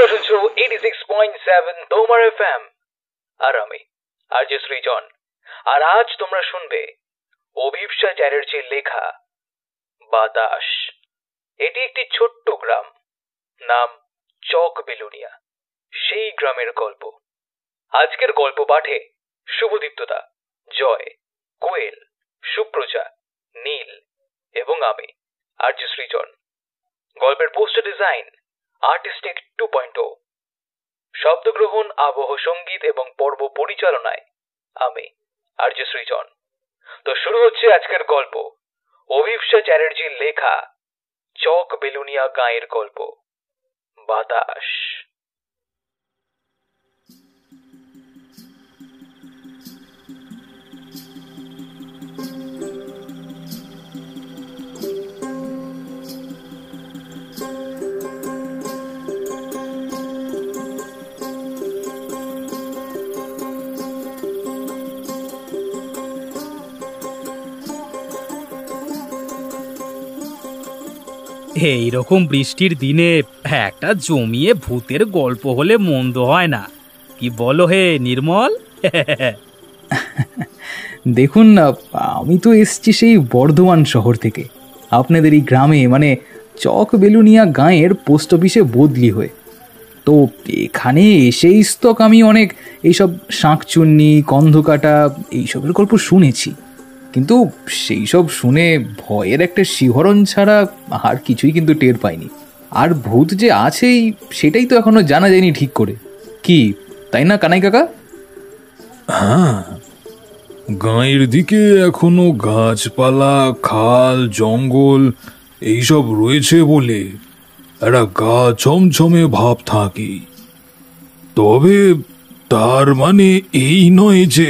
তোমরা শুনছো 86.7 তোমার এফএম। আর আমি আরজে সৃজন। আর আজ তোমরা শুনবে অভিপ্সা চ্যাটার্জির লেখা বাতাস। এটি একটি ছোট্ট গ্রাম, নাম চক বেলুনিয়া। সেই গ্রামের গল্প। আজকের গল্প পাঠে শুভদীপ্তদা, জয়, কোয়েল, সুপ্রজা, নীল এবং আমি আরজে সৃজন। গল্পের পোস্টার ডিজাইন আর্টিস্টিক 2.0। শব্দগ্রহণ, আবহ সঙ্গীত এবং পর্ব পরিচালনায় আমি আরজে সৃজন। তো শুরু হচ্ছে আজকের গল্প, অভিপ্সা চ্যাটার্জির লেখা চক বেলুনিয়া গাঁয়ের গল্প বাতাস। এইরকম বৃষ্টির দিনে একটা জমিয়ে ভূতের গল্প হলে মন্দ হয় না, কি বলো হে নির্মল? দেখুন না, আমি তো এসছি সেই বর্ধমান শহর থেকে, আপনাদের এই গ্রামে মানে চক বেলুনিয়া গাঁয়ের পোস্ট অফিসে বদলি হয়ে। তো এখানে এসেই স্তক আমি অনেক এইসব শাঁকচুন্নি, কন্ধকাটা এইসবের গল্প শুনেছি, কিন্তু সেই সব শুনে ভয়ের একটা শিহরণ ছাড়া আর কিছুই কিন্তু টের পাইনি। আর ভূত যে আছেই সেটাই তো এখনো জানা যায়নি ঠিক করে, কি তাই না কানাই কাকা? হ্যাঁ, গাঁয়ের দিকে এখনো গাছপালা, খাল, জঙ্গল এইসব রয়েছে বলে একটা গা ছমছমে ভাব থাকে। তবে তার মানে এই নয় যে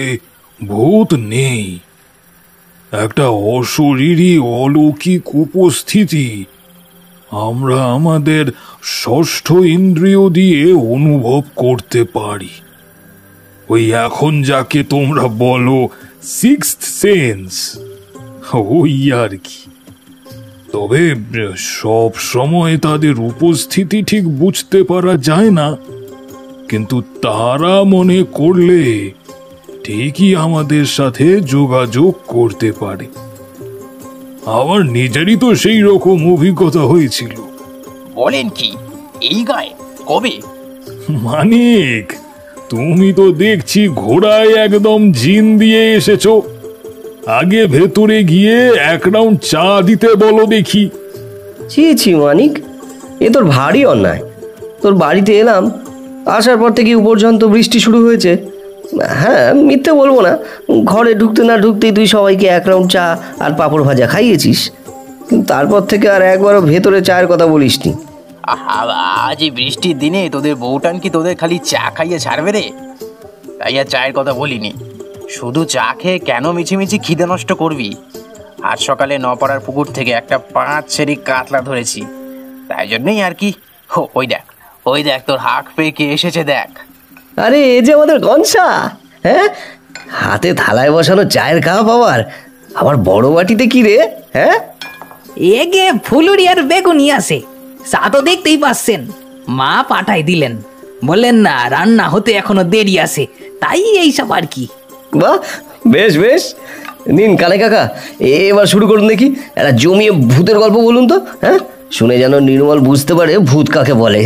ভূত নেই। একটা অশরীরী অলৌকিক উপস্থিতি আমরা আমাদের ষষ্ঠ ইন্দ্রিয় দিয়ে অনুভব করতে পারি। ওই এখন যাকে তোমরা বলো সিক্সথ সেন্স, ওই আর কি। তবে সব সময় তাদের উপস্থিতি ঠিক বুঝতে পারা যায় না, কিন্তু তারা মনে করলে ঠিকই আমাদের সাথে যোগাযোগ করতে পারে। আমার নিজেরই তো সেই রকম অভিজ্ঞতা হয়েছিল। বলেন কি, এই গায়ে কবে? মানিক, তুমি তো দেখছি ঘোড়ায় একদম জিন দিয়ে এসেছো। আগে ভেতরে গিয়ে এক রাউন্ড চা দিতে বলো দেখি। ছি ছি মানিক, এ তোর ভারী অন্যায়। তোর বাড়িতে এলাম, আসার পর থেকে পর্যন্ত বৃষ্টি শুরু হয়েছে। হ্যাঁ, মিথ্যে বলবো না, ঘরে ঢুকতে না ঢুকতেই তুই সবাইকে এক রাউন্ড চা আর পাঁপড় ভাজা খাইয়েছিস, কিন্তু তারপর থেকে আর একবারও ভেতরে চায়ের কথা বলিসনি। আজ এই বৃষ্টির দিনে তোদের বউটান কি তোদের খালি চা খাইয়ে ছাড়বে রে? তাই আর চায়ের কথা বলিনি। শুধু চা খেয়ে কেন মিছিমিছি খিদে নষ্ট করবি? আজ সকালে নপাড়ার পুকুর থেকে একটা 5 সেরি কাতলা ধরেছি, তাই জন্যই আর কি। ওই দেখ তোর হাঁক পেয়ে কে এসেছে দেখ। আরে এ যে আমাদের গনসা। হ্যাঁ, হাতে থালায় বসানো চায়ের কাপ, আবার বড় বাটিতে কি রে? হ্যাঁ, এগে ফুলুরি আর বেগুনি আছে, চা তো দেখতেই পাচ্ছেন। মা পাঠাই দিলেন, বললেন না রান্না হতে এখনো দেরি আছে, তাই এইসব আর কি। বাহ, বেশ বেশ, নিন কানে কাকা, এবার শুরু করুন দেখি। একটা জমিয়ে ভূতের গল্প বলুন তো। হ্যাঁ, শুনে যেন নির্মল বুঝতে পারে ভূত কাকে বলে।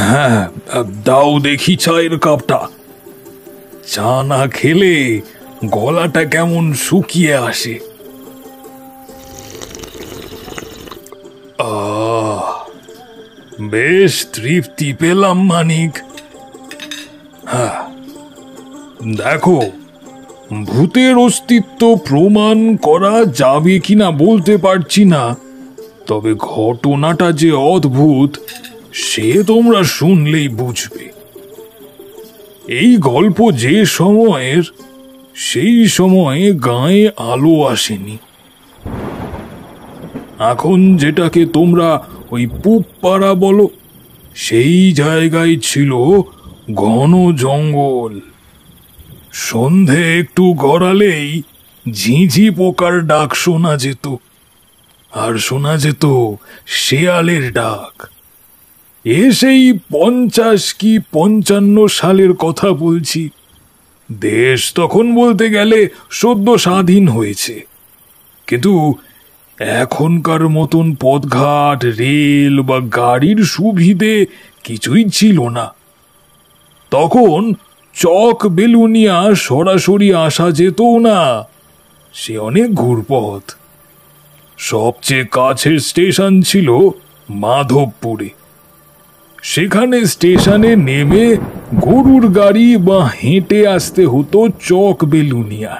হ্যাঁ, দাও দেখি চায়ের কাপটা। চা না খেলে গলাটা কেমন শুকিয়ে আসে। বেশ তৃপ্তি পেলাম মানিক। হ্যাঁ, দেখো, ভূতের অস্তিত্ব প্রমাণ করা যাবে কিনা বলতে পারছি না, তবে ঘটনাটা যে অদ্ভুত সে তোমরা শুনলেই বুঝবে। এই গল্প যে সময়ের, সেই সময়ে গাঁয়ে আলো আসেনি। এখন যেটাকে তোমরা ওই পূব পাড়া বলো, সেই জায়গায় ছিল ঘন জঙ্গল। সন্ধে একটু গড়ালেই ঝিঁঝি পোকার ডাক শোনা যেত, আর শোনা যেত শেয়ালের ডাক। সেই 50 কি 55 সালের কথা বলছি। দেশ তখন বলতে গেলে সদ্য স্বাধীন হয়েছে, কিন্তু এখনকার মতন পথঘাট, রেল বা গাড়ির সুবিধে কিছুই ছিল না। তখন চক বেলুনিয়া সরাসরি আসা যেত না, সে অনেক ঘুরপথ। সবচেয়ে কাছের স্টেশন ছিল মাধবপুরে। সেখানে স্টেশনে নেমে গরুর গাড়ি বা হেঁটে আসতে হতো চক বেলুনিয়া।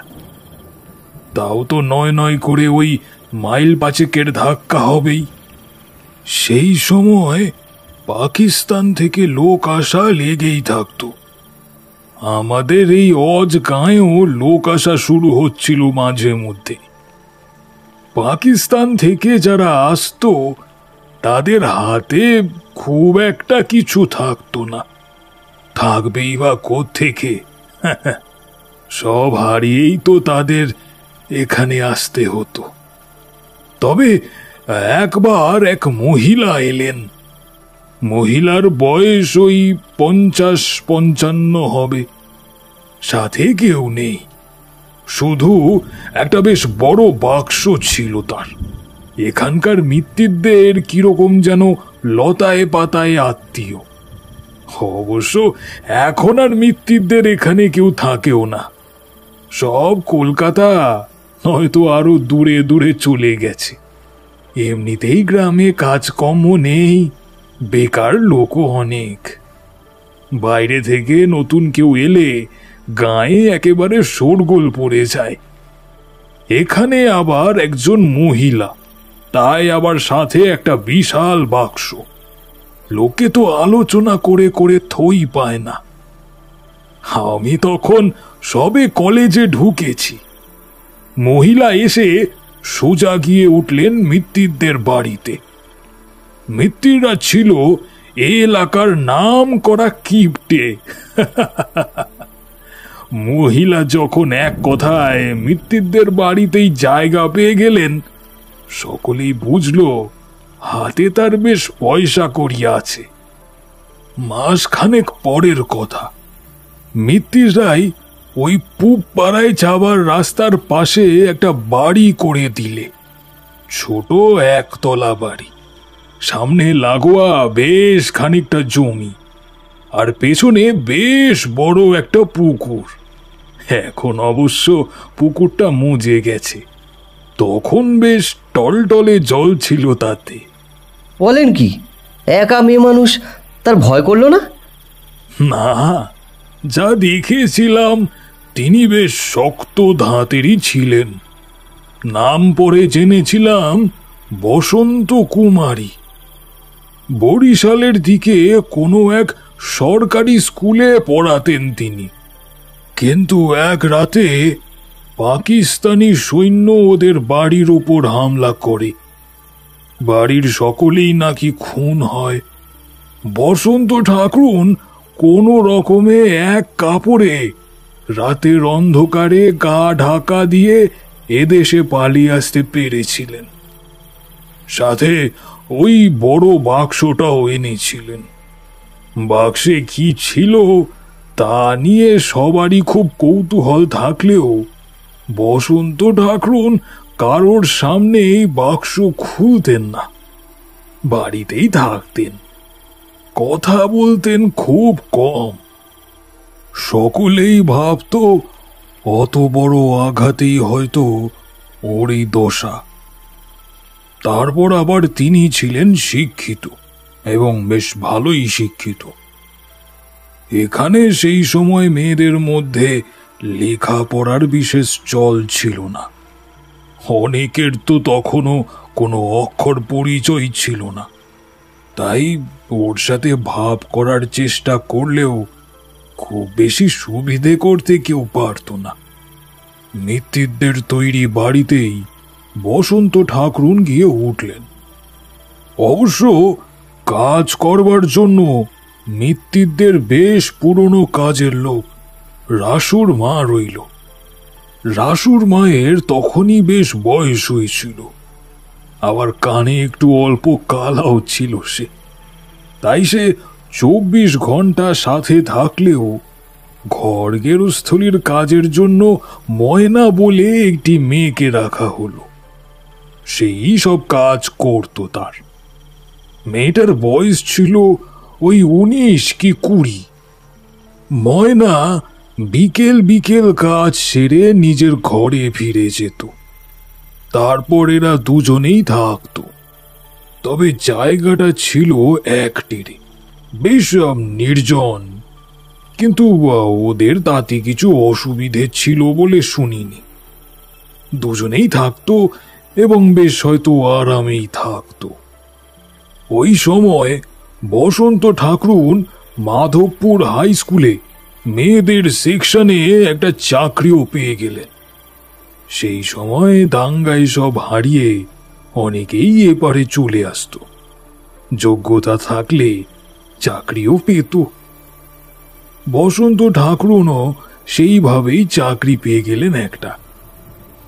তাও তো নয় নয় করে ওই মাইল 5 ধাক্কা হবেই। সেই সময় পাকিস্তান থেকে লোক আসা লেগেই থাকতো। আমাদের এই অজ গাঁয়েও লোক আসা শুরু হচ্ছিল মাঝে মধ্যে। পাকিস্তান থেকে যারা আসতো তাদের হাতে খুব একটা কিছু থাকতো না, থাকবেই বা কোত্থেকে? সব হারিয়েই তো তাদের এখানে আসতে হতো। তবে একবার এক মহিলা এলেন। মহিলার বয়স ওই 50-55 হবে। সাথে কেউ নেই, শুধু একটা বেশ বড় বাক্স ছিল তার। এখানকার মৃত্যুদের কিরকম যেন লতায় পাতায় আত্মীয়। অবশ্য এখন আর মৃত্যুদের এখানে কেউ থাকেও না, সব কলকাতা নয়তো আরো দূরে দূরে চলে গেছে। এমনিতেই গ্রামে কাজকর্ম নেই, বেকার লোকও অনেক। বাইরে থেকে নতুন কেউ এলে গায়ে একেবারে শোরগোল পড়ে যায়। এখানে আবার একজন মহিলা, তাই আবার সাথে একটা বিশাল বাক্স। লোকে তো আলোচনা করে করে থই পায় না। আমি তখন সবে কলেজে ঢুকেছি। মহিলা এসে সোজা গিয়ে উঠলেন মৃত্যুদের বাড়িতে। মৃত্যুরা ছিল এই এলাকার নাম করা কিপটে। মহিলা যখন এক কথায় মৃত্যুদের বাড়িতেই জায়গা পেয়ে গেলেন, সকলেই বুঝল হাতে তার বেশ পয়সা করিয়া আছে। মাসখানেক পরের কথা, মৃত্যুরাই ওই পূব পাড়ায় যাবার রাস্তার পাশে একটা বাড়ি করে দিলে। ছোট একতলা বাড়ি, সামনে লাগোয়া বেশ খানিকটা জমি, আর পেছনে বেশ বড় একটা পুকুর। এখন অবশ্য পুকুরটা মুজে গেছে, তখন বেশ টলটলে জল ছিল তাতে। বলেন কি, একা মেয়ে মানুষ, তার ভয় করলো না? না, যা দেখেছিলাম তিনি বেশ শক্ত ধাঁতেরই ছিলেন। নাম পরে জেনেছিলাম বসন্ত কুমারী। বরিশালের দিকে কোনো এক সরকারি স্কুলে পড়াতেন তিনি। কিন্তু এক রাতে পাকিস্তানি সৈন্য ওদের বাড়ির ওপর হামলা করে। বাড়ির সকলেই নাকি খুন হয়। বসন্ত ঠাকুরুন কোনো রকমে এক কাপড়ে রাতের অন্ধকারে গা ঢাকা দিয়ে এদেশে পালিয়ে আসতে পেরেছিলেন। সাথে ওই বড় বাক্সটাও এনেছিলেন। বাক্সে কি ছিল তা নিয়ে সবারই খুব কৌতূহল থাকলেও বসন্ত ঠাকুরুন কারোর সামনে এই বাক্স খুলতেন না, বাড়িতেই থাকতেন। কথা বলতেন খুব কম। সকলেই ভাবত অত বড় আঘাতেই হয়তো ওর এই দশা। তারপর আবার তিনি ছিলেন শিক্ষিত, এবং বেশ ভালোই শিক্ষিত। এখানে সেই সময় মেয়েদের মধ্যে লেখাপড়ার বিশেষ চল ছিল না। অনেকের তো তখনও কোনো অক্ষর পরিচয় ছিল না, তাই ওর সাথে ভাব করার চেষ্টা করলেও খুব বেশি সুবিধে করতে কেউ পারত না। মৃত্যুদের তৈরি বাড়িতেই বসন্ত ঠাকুরুন গিয়ে উঠলেন। অবশ্য কাজ করবার জন্য মৃত্যুদের বেশ পুরনো কাজের লোক রাসুর মা রইল। রাসুর মায়ের তখনই বেশ বয়স হয়েছিল, আবার কানে একটু অল্প কালাও ছিল সে। তাই সে 24 ঘন্টা সাথে থাকলেও ঘর গেরস্থলীর কাজের জন্য ময়না বলে একটি মেয়েকে রাখা হলো। সেই সব কাজ করত তার। মেয়েটার বয়স ছিল ওই 19 কি 20। ময়না বিকেল বিকেল কাজ সেরে নিজের ঘরে ফিরে যেত। তারপর এরা দুজনেই থাকত। তবে জায়গাটা ছিল এক টেরে, বেশ নির্জন, কিন্তু ওদের তাতে কিছু অসুবিধে ছিল বলে শুনিনি। দুজনেই থাকতো এবং বেশ হয়তো আরামেই থাকতো। ওই সময় বসন্ত ঠাকুরুন মাধবপুর হাই স্কুলে মেয়েদের সেকশনে একটা চাকরিও পেয়ে গেলেন। সেই সময় দাঙ্গায় সব হারিয়ে অনেকেই এপারে চলে আসতো। যোগ্যতা থাকলে চাকরিও পেত। বসন্ত ঠাকুরুনও সেইভাবেই চাকরি পেয়ে গেলেন একটা।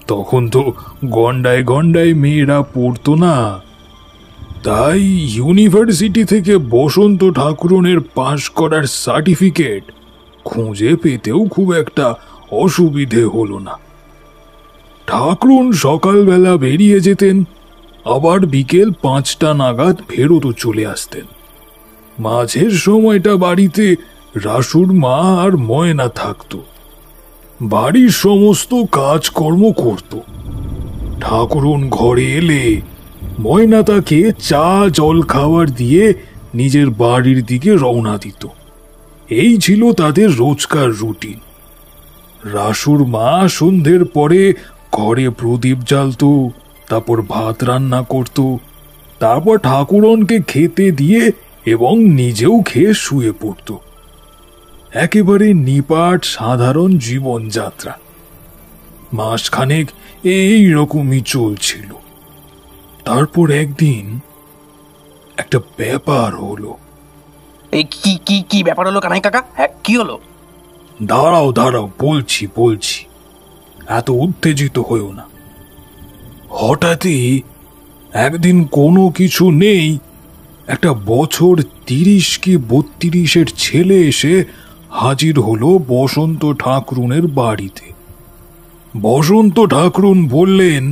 তখন তো গন্ডায় গন্ডায় মেয়েরা পড়তো না, তাই ইউনিভার্সিটি থেকে বসন্ত ঠাকুরুনের পাশ করার সার্টিফিকেট খুঁজে পেতেও খুব একটা অসুবিধে হলো না। ঠাকুরুন সকালবেলা বেরিয়ে যেতেন, আবার বিকেল 5টা নাগাদ ফেরতও চলে আসতেন। মাঝের সময়টা বাড়িতে রাসুর মা আর ময়না থাকত। বাড়ির সমস্ত কাজকর্ম করত। ঠাকুরুন ঘরে এলে ময়না তাকে চা জল খাবার দিয়ে নিজের বাড়ির দিকে রওনা দিত। এই ছিল তাদের রোজকার রুটিন। রাসুর মা সন্ধ্যের পরে ঘরে প্রদীপ জ্বালত, তারপর ভাত রান্না করত, তারপর ঠাকুরনকে খেতে দিয়ে এবং নিজেও খেয়ে শুয়ে পড়ত। একেবারে নিপাট সাধারণ জীবনযাত্রা। মাসখানেক এই রকমই চলছিল। তারপর একদিন একটা ব্যাপার হলো। এই কি কি কি ব্যাপার হলো কানাই কাকা? হ্যাঁ, কি হলো? দাঁড়াও দাঁড়াও, বলছি, এত উত্তেজিত হইও না। হঠাৎই একদিন কোনো কিছু নেই, একটা বছর 30 কি 32-এর ছেলে এসে হাজির হলো বসন্ত ঠাকুরুনের বাড়িতে। বসন্ত ঠাকুরুন বললেন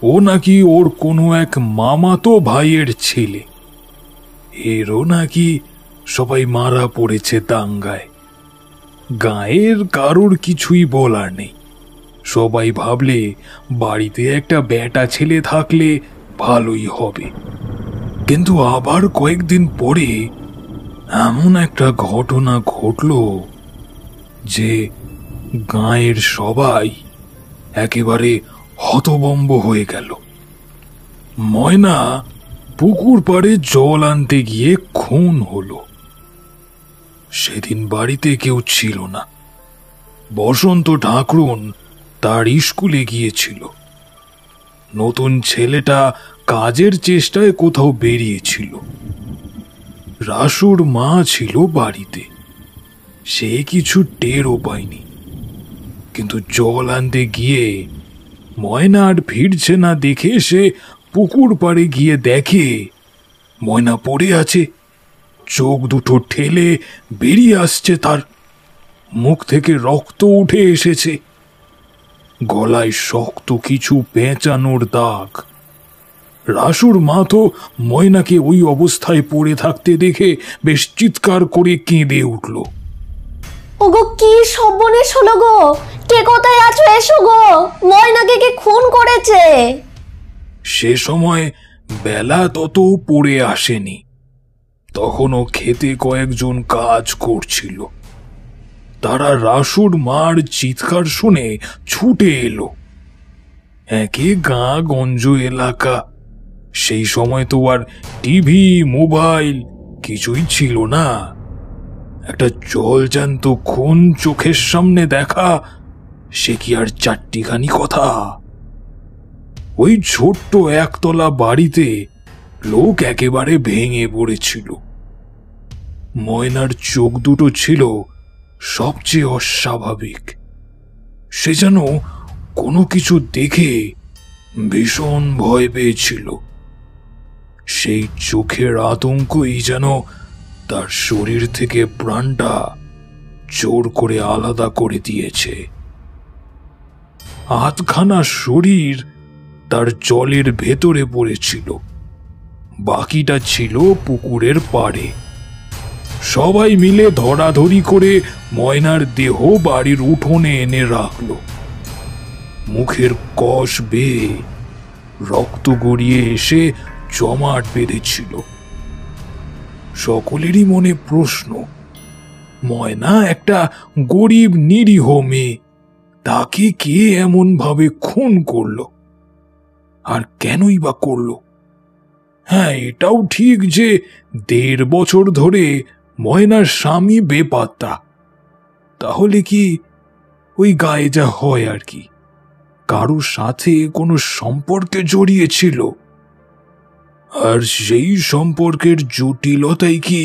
ও নাকি ওর কোনো এক মামাতো ভাইয়ের ছেলে। এরও নাকি সবাই মারা পড়েছে দাঙ্গায়। গায়ের কারোর কিছুই বলার নেই। সবাই ভাবলে বাড়িতে একটা বেটা ছেলে থাকলে ভালোই হবে। কিন্তু আবার কয়েকদিন পরে এমন একটা ঘটনা ঘটল যে গায়ের সবাই একেবারে হতভম্ব হয়ে গেল। ময়না পুকুর পাড়ে জল আনতে গিয়ে খুন হলো। সেদিন বাড়িতে কেউ ছিল না। বসন্ত ঠাকুরুন তার স্কুলে গিয়েছিল। নতুন ছেলেটা কাজের চেষ্টায় কোথাও বেরিয়েছিল। রাসুর মা ছিল বাড়িতে। সে কিছু টেরও পায়নি। কিন্তু জল আনতে গিয়ে ময়না আর ফিরছে না দেখে সে পুকুর পাড়ে গিয়ে দেখে ময়না পড়ে আছে। চোখ দুটো ঠেলে বেরিয়ে আসছে তার, মুখ থেকে রক্ত উঠে এসেছে, গলায় শক্ত কিছু পেঁচানোর দাগ। রাসুর মা তো ময়নাকে ওই অবস্থায় পড়ে থাকতে দেখে বেশ চিৎকার করে কেঁদে উঠল। ওগো, কি সর্বনেশ হলো গো! কে কোথায় আছো? এসো গো, ময়নাকে কে খুন করেছে? সে সময় বেলা তত পড়ে আসেনি। তখনও খেতে কয়েকজন কাজ করছিল। তারা রাসুর মার চিৎকার শুনে ছুটে এলো। একে গাঁ গঞ্জ এলাকা। সেই সময় তো আর টিভি মোবাইল কিছুই ছিল না। একটা জলজান্ত খুন চোখের সামনে দেখা, সে কি আর চারটিখানি কথা? ওই ছোট্ট একতলা বাড়িতে লোক একেবারে ভেঙে পড়েছিল। ময়নার চোখ দুটো ছিল সবচেয়ে অস্বাভাবিক। সে যেন কোনো কিছু দেখে ভীষণ ভয় পেয়েছিল। সেই চোখের আতঙ্কই যেন তার শরীর থেকে প্রাণটা জোর করে আলাদা করে দিয়েছে। আধখানা শরীর তার জলের ভেতরে পড়েছিল, বাকিটা ছিল পুকুরের পাড়ে। সবাই মিলে ধরাধরি করে ময়নার দেহ বাড়ির উঠোনে এনে রাখল। মুখের কষ বেয়ে রক্ত গড়িয়ে এসে জমাট বেঁধেছিল। সকলেরই মনে প্রশ্ন, ময়না একটা গরিব নিরীহ মেয়ে, তাকে কে এমন ভাবে খুন করল, আর কেনই বা করল? হ্যাঁ, এটাও ঠিক যে 1.5 বছর ধরে ময়নার স্বামী বেপাত্তা। তাহলে কি ওই গায়ে যা হয় আর কি, কারোর সাথে কোনো সম্পর্কে জড়িয়েছিল? আর সেই সম্পর্কের জটিলতাই কি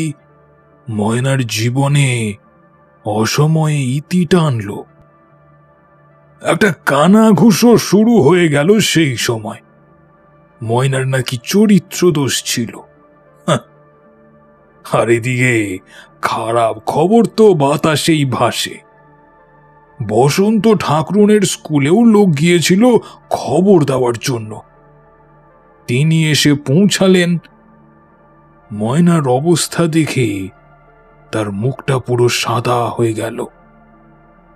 ময়নার জীবনে অসময়ে ইতি টানল? একটা কানাঘুষো শুরু হয়ে গেল সেই সময়। ময়নার নাকি চরিত্র দোষ ছিল। আর এদিকে খারাপ খবর তো বাতাসেই ভাসে। বসন্ত ঠাকরুনের স্কুলেও লোক গিয়েছিল খবর দেওয়ার জন্য। তিনি এসে পৌঁছালেন। ময়নার অবস্থা দেখে তার মুখটা পুরো সাদা হয়ে গেল।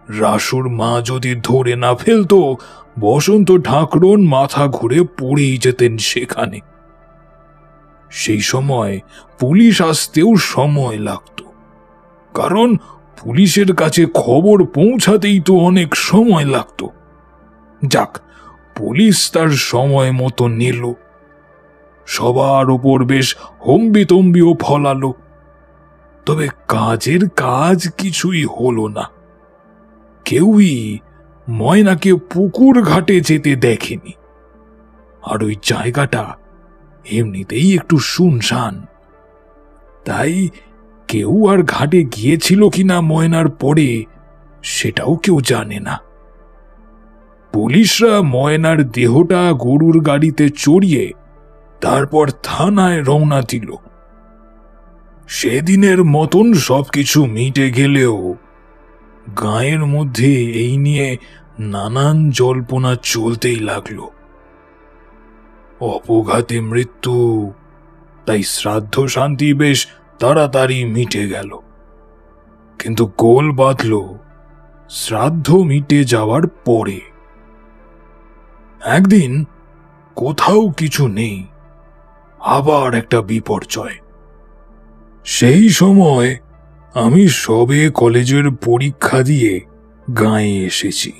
রাসুর মা যদি ধরে না ফেলতো, বসন্ত ঠাকরুন মাথা ঘুরে পড়েই যেতেন সেখানে। সেই সময় পুলিশ আসতেও সময় লাগত, কারণ পুলিশের কাছে খবর পৌঁছাতেই তো অনেক সময় লাগত। যাক, পুলিশ তার সময় মতো নিল। সবার ওপর বেশ হম্বিতম্বিও ফলালো, তবে কাজের কাজ কিছুই হলো না। কেউই ময়নাকে পুকুর ঘাটে যেতে দেখেনি। আর ওই জায়গাটা এমনিতেই একটু শুনশান, তাই কেউ আর ঘাটে গিয়েছিল কিনা ময়নার পরে সেটাও কেউ জানে না। পুলিশরা ময়নার দেহটা গরুর গাড়িতে চড়িয়ে তারপর থানায় রওনা দিল। সেদিনের মতন সবকিছু মিটে গেলেও গাঁয়ের মধ্যে এই নিয়ে নানান জল্পনা চলতেই লাগলো। অপঘাতে মৃত্যু, তাই শ্রাদ্ধ শান্তি বেশ তাড়াতাড়ি মিটে গেল। কিন্তু গোল বাঁধল শ্রাদ্ধ মিটে যাওয়ার পরে। একদিন কোথাও কিছু নেই, আবার একটা বিপর্যয়। সেই সময় আমি সবে কলেজের পরীক্ষা দিয়ে গাঁয়ে এসেছি।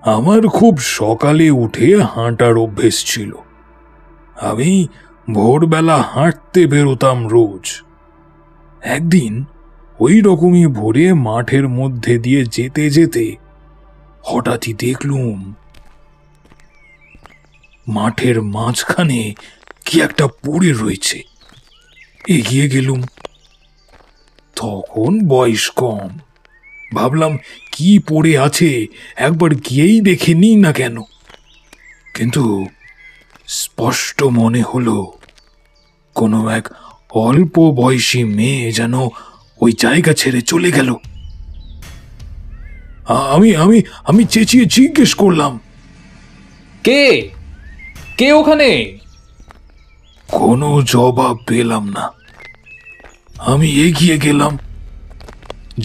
আমার খুব সকালে উঠে হাঁটার অভ্যেস ছিল। আমি ভোরবেলা হাঁটতে বেরোতাম রোজ। একদিন ওই রকমই ভোরে মাঠের মধ্যে দিয়ে যেতে যেতে হঠাৎই দেখলুম মাঠের মাঝখানে কি একটা পড়ে রয়েছে। এগিয়ে গেলুম। তখন বয়স কম, ভাবলাম কি পড়ে আছে একবার গিয়েই দেখে নিই না কেন। কিন্তু স্পষ্ট মনে হলো কোনো এক অল্প বয়সী মেয়ে যেন ওই জায়গা ছেড়ে চলে গেল। আমি আমি আমি চেঁচিয়ে জিজ্ঞেস করলাম, কে কে ওখানে? কোনো জবাব পেলাম না। আমি এগিয়ে গেলাম।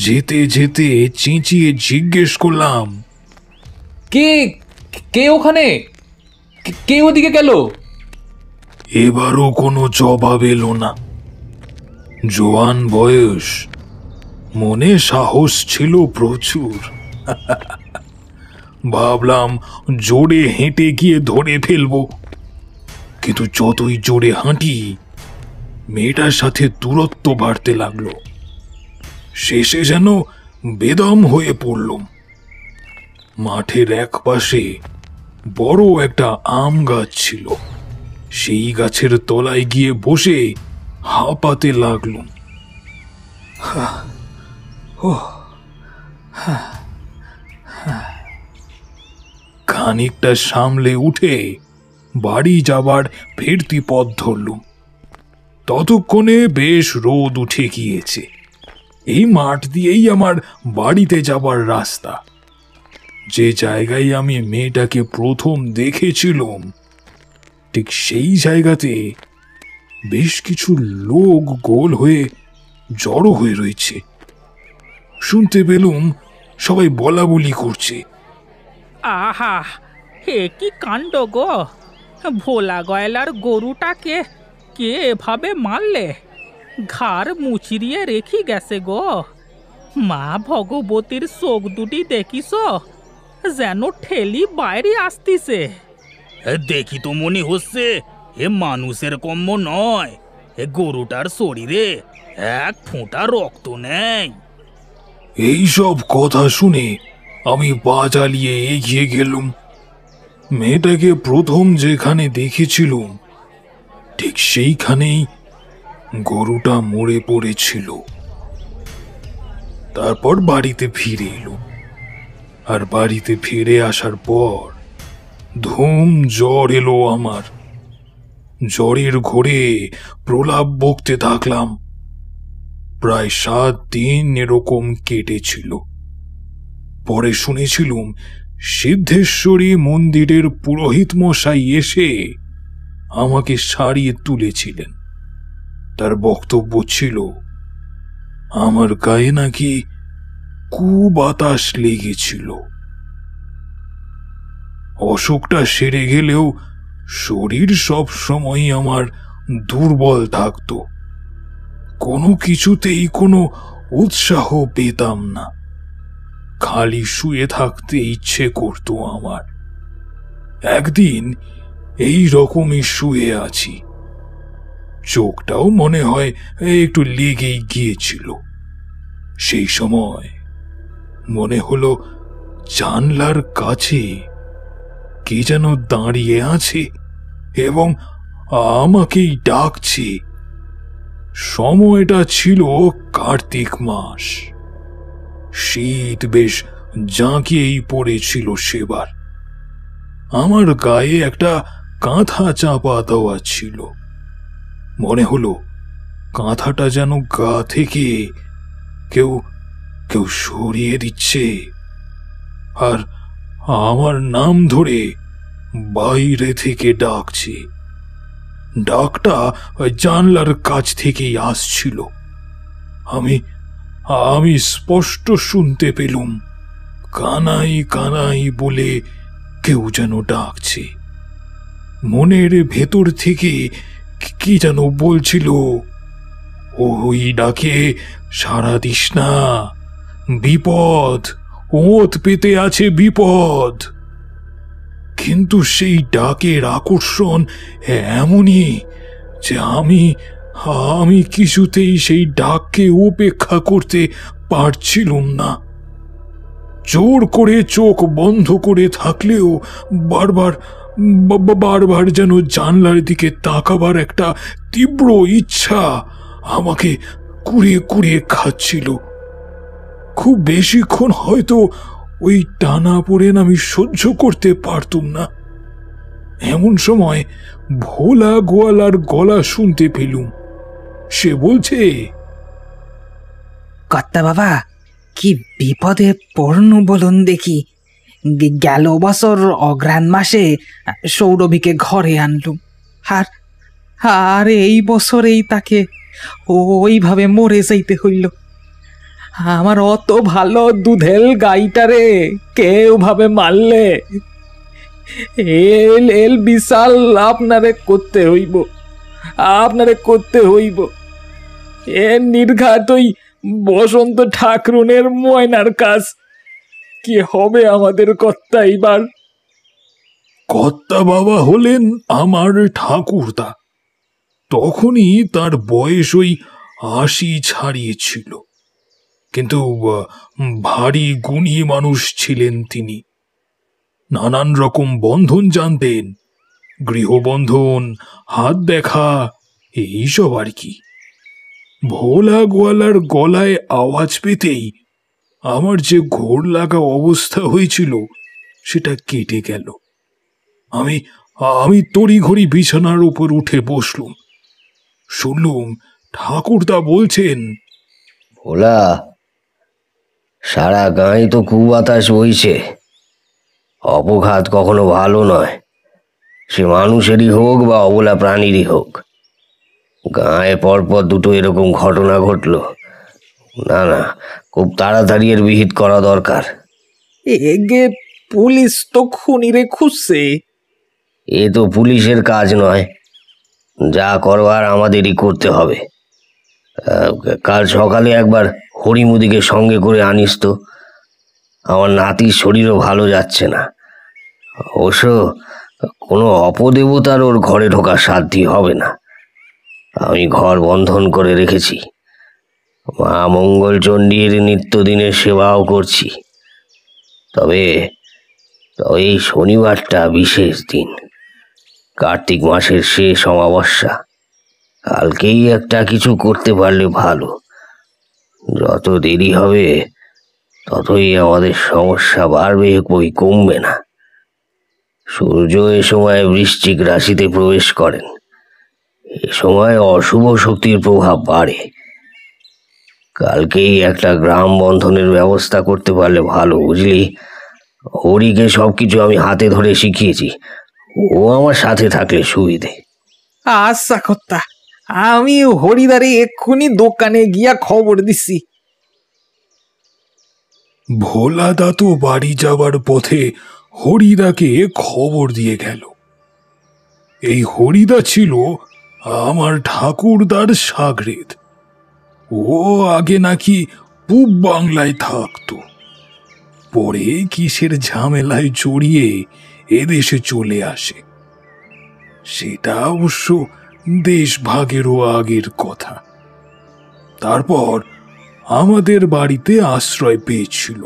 যেতে যেতে চেঁচিয়ে জিজ্ঞেস করলাম, কে কে ওখানে? কে ওদিকে গেল? এবারও কোনো জবাব এলো না। জোয়ান বয়স, মনে সাহস ছিল প্রচুর। ভাবলাম জোরে হেঁটে গিয়ে ধরে ফেলবো, কিন্তু যতই জোরে হাঁটি মেয়েটার সাথে দূরত্ব বাড়তে লাগলো। শেষে যেন বেদম হয়ে পড়লুম। মাঠের এক পাশে বড় একটা আম গাছ ছিল, সেই গাছের তলায় গিয়ে বসে হাঁপাতে লাগলুম। খানিকটা সামলে উঠে বাড়ি যাবার ফিরতি পথ ধরলুম। ততক্ষণে বেশ রোদ উঠে গিয়েছে। এই মাঠ দিয়েই আমার বাড়িতে যাবার রাস্তা। যে জায়গায় আমি মেয়েটাকে প্রথম দেখেছিলাম ঠিক সেই জায়গাতে বেশ কিছু লোক গোল হয়ে জড়ো হয়ে রয়েছে। শুনতে পেলুম সবাই বলা বলি করছে। আহা, হে কি কাণ্ড গো! ভোলা গয়লার গরুটাকে কে এভাবে মারলে? ঘাড় মুচড়িয়ে রেখে গেছে গো। মা ভগবতীর চোখ দুটি দেখিস, যেন ঠেলি বাইরে আসতিছে। দেখি তো মনে হচ্ছে এ মানুষের কম্ম নয়। এ গরুটার শরীরে এক ফোঁটা রক্ত নেই। এইসব কথা শুনে আমি পা চালিয়ে এগিয়ে গেলুম। মেয়েটাকে প্রথম যেখানে দেখেছিলুম ঠিক সেইখানেই গরুটা মরে পড়েছিল। তারপর বাড়িতে ফিরে এলুম। আর বাড়িতে ফিরে আসার পর ধুম জ্বর এলো আমার। জ্বরের ঘোরে প্রলাপ বকতে থাকলাম। প্রায় 7 দিন এরকম কেটেছিল। পরে শুনেছিলুম সিদ্ধেশ্বরী মন্দিরের পুরোহিত মশাই এসে আমাকে সারিয়ে তুলেছিলেন। তার বক্তব্য ছিল আমার গায়ে নাকি কুবাতাস লেগেছিল। অসুখটা সেরে গেলেও শরীর সব সময় আমার দুর্বল থাকত। কোনো কিছুতেই কোনো উৎসাহ পেতাম না। খালি শুয়ে থাকতে ইচ্ছে করত আমার। একদিন এই রকমই শুয়ে আছি। চোখটাও মনে হয় একটু লেগেই গিয়েছিল। সেই সময় মনে হলো জানলার কাছে কে যেন দাঁড়িয়ে আছে এবং আমাকেই ডাকছে। সময়টা ছিল কার্তিক মাস। শীত বেশ জাঁকিয়েই পড়েছিল সেবার। আমার গায়ে একটা কাঁথা চাপা দেওয়া ছিল। মনে হলো কাঁথাটা যেন গা থেকে কেউ কেউ সরিয়ে দিচ্ছে আর আমার নাম ধরে বাইরে থেকে ডাকছে। ডাকটা জানলার কাছ থেকেই আসছিল। আমি স্পষ্ট শুনতে পেলুম কানাই কানাই বলে কেউ যেন ডাকছে। মনের ভেতর থেকে কি যেন বলছিল, ওই ডাকে সাড়া দিস না, বিপদ, ওত পেতে আছে বিপদ। কিন্তু সেই ডাকের আকর্ষণ এমনই যে আমি কিছুতেই সেই ডাককে উপেক্ষা করতে পারছিলুম না। জোর করে চোখ বন্ধ করে থাকলেও বারবার যেন জানলার দিকে তাকাবার একটা তীব্র ইচ্ছা আমাকে কুড়িয়ে কুড়িয়ে খাচ্ছিল। খুব বেশিক্ষণ হয়তো ওই টানা পড়েন আমি সহ্য করতে পারতুম না। এমন সময় ভোলা গোয়ালার গলা শুনতে পেলুম। সে বলছে, কর্তা বাবা, কি বিপদে পড়নু বলুন দেখি। গেল বছর অগ্রহায়ণ মাসে সৌরভীকে ঘরে আনলুম, আর এই বছরেই তাকে ওইভাবে মরে যাইতে হইল। আমার অত ভালো দুধেল গাইটারে কেউ ভাবে মারলে এল বিশাল আপনারে করতে হইব। এ নির্ঘাত ওই বসন্ত ঠাকরুনের ময়নার কাজ। কি হবে আমাদের কর্তা এবার? কর্তা বাবা হলেন আমার ঠাকুরদা। তখনই তার বয়স ওই 80 ছাড়িয়েছিল। কিন্তু ভারী গুণী মানুষ ছিলেন তিনি। নানান রকম বন্ধন জানতেন, গৃহবন্ধন, হাত দেখা, এইসব আর কি। ভোলা গোয়ালার গলায় আওয়াজ পেতেই আমার যে ঘোর লাগা অবস্থা হয়েছিল সেটা কেটে গেল। আমি তড়িঘড়ি বিছানার উপর উঠে বসলুম। শুনলুম ঠাকুরদা বলছেন। ভোলা, সারা গাঁয়ে তো কুবাতাস বইছে। অপঘাত কখনো ভালো নয়, সে মানুষেরই হোক বা অবলা প্রাণীরই হোক। গাঁয়ে পরপর দুটো এরকম ঘটনা ঘটলো। না না, খুব তাড়াতাড়ি এর বিহিত করা দরকার। এগে পুলিশ তো খুনিরে খুঁজছে। এ তো পুলিশের কাজ নয়, যা করবার আমাদেরই করতে হবে। কাল সকালে একবার হরিমুদিকে সঙ্গে করে আনিস তো। আমার নাতির শরীরও ভালো যাচ্ছে না। অবশ্য কোনো অপদেবতার ওর ঘরে ঢোকার সাধ্যি হবে না। আমি ঘর বন্ধন করে রেখেছি, মা মঙ্গলচণ্ডীর নিত্যদিনের সেবাও করছি। তবে এই শনিবারটা বিশেষ দিন, কার্তিক মাসের শেষ অমাবস্যা। কালকেই একটা কিছু করতে পারলে ভালো। যত দেরি হবে ততই আমাদের সমস্যা বাড়বে, বই কমবে না। সূর্য এ সময় বৃশ্চিক রাশিতে প্রবেশ করেন। এ সময় অশুভ শক্তির প্রভাব বাড়ে। কালকেই একটা গ্রাম বন্ধনের ব্যবস্থা করতে পারলে ভালো, বুঝলি? হরিকে সবকিছু আমি হাতে ধরে শিখিয়েছি, ও আমার সাথে থাকলে সুবিধে। আচ্ছা কর্তা, আমি হরিদারে এক্ষুনি দোকানে গিয়া খবর দিছি। ভোলাদা তো বাড়ি যাবার পথে হরিদাকে খবর দিয়ে গেল। এই হরিদা ছিল আমার ঠাকুরদার সাগরেদ। ও আগে নাকি পূব বাংলায় থাকতো, পরে কিসের ঝামেলায় জড়িয়ে এদেশে চলে আসে। সেটা অবশ্য দেশ ভাগেরও আগের কথা। তারপর আমাদের বাড়িতে আশ্রয় পেয়েছিল।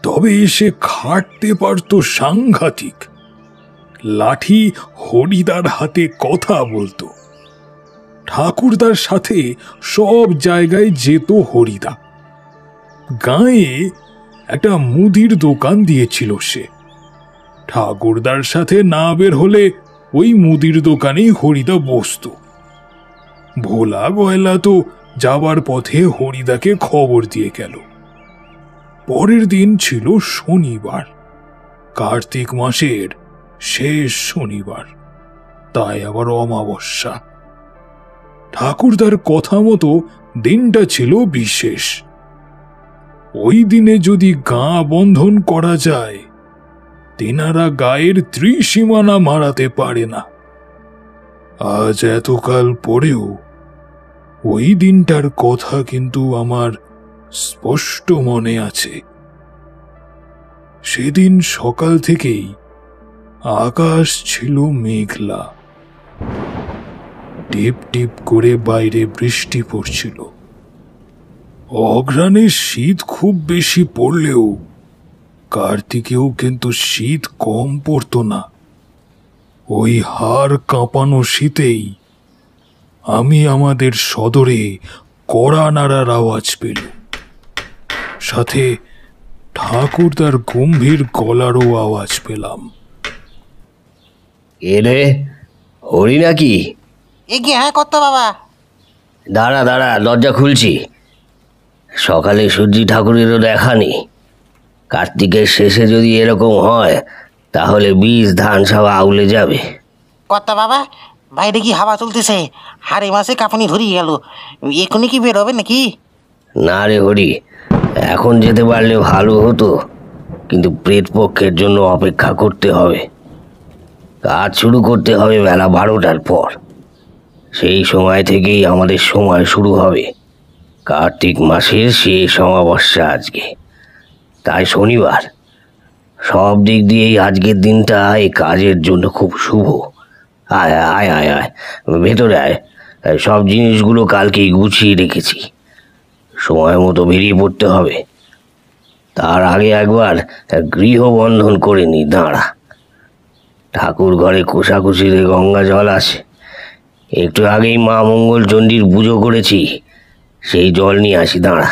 তবে সে খাটতে পারত সাংঘাতিক। লাঠি হরিদার হাতে কথা বলতো। ঠাকুরদার সাথে সব জায়গায় যেত হরিদা। গাঁয়ে একটা মুদির দোকান দিয়েছিল সে। ঠাকুরদার সাথে না বের হলে ওই মুদির দোকানেই হরিদা বসত। ভোলা গয়লা তো যাবার পথে হরিদাকে খবর দিয়ে গেল। পরের দিন ছিল শনিবার, কার্তিক মাসের শেষ শনিবার, তাই আবার অমাবস্যা। ঠাকুরদার কথা মতো দিনটা ছিল বিশেষ। ওই দিনে যদি গাঁ বন্ধন করা যায়, তেনারা গায়ের ত্রিসীমানা মারাতে পারে না। আজ এতকাল পরেও ওই দিনটার কথা কিন্তু আমার স্পষ্ট মনে আছে। সেদিন সকাল থেকেই আকাশ ছিল মেঘলা। টিপ টিপ করে বাইরে বৃষ্টি পড়ছিল। অঘ্রাণে শীত খুব বেশি পড়লেও কার্তিকেও কিন্তু শীত কম পড়তো না। ওই হাড় কাঁপানো শীতেই আমি আমাদের সদরে কড়া নাড়ার আওয়াজ পেল। সাথে ঠাকুরদার গম্ভীর গলারও আওয়াজ পেলাম। এরে হরি নাকি? এগিয়ে হ্যাঁ কর্তা বাবা। দাঁড়া দাঁড়া, দরজা খুলছি। সকালে সূর্যি ঠাকুরেরও দেখা নেই। কার্তিকের শেষে যদি এরকম হয় তাহলে বীজ ধান সব আউলে যাবে। কর্তা বাবা, বাইরে কি হাওয়া চলতেছে? হাড়ে মাসে কাঁপুনি ধরিয়ে গেল। এখনই কি বের হবে নাকি? না রে হরি, এখন যেতে পারলে ভালো হতো, কিন্তু প্রেত পক্ষের জন্য অপেক্ষা করতে হবে। কাজ শুরু করতে হবে বেলা 12টার পর। সেই সময় থেকেই আমাদের সময় শুরু হবে। কার্তিক মাসের শেষ অমাবস্যা আজকে, তাই শনিবার। সব দিক দিয়েই আজকের দিনটা এই কাজের জন্য খুব শুভ। আয় আয় আয় আয়, ভেতরে আয়। সব জিনিসগুলো কালকেই গুছিয়ে রেখেছি, সময় মতো বেরিয়ে পড়তে হবে। তার আগে একবার গৃহবন্ধন করে নি। দাঁড়া, ঠাকুর ঘরে কোষাকুষিতে গঙ্গা জল আসে। একটু আগেই মা মঙ্গলচণ্ডীর পুজো করেছি, সেই জল নিয়ে আসি। দাঁড়া,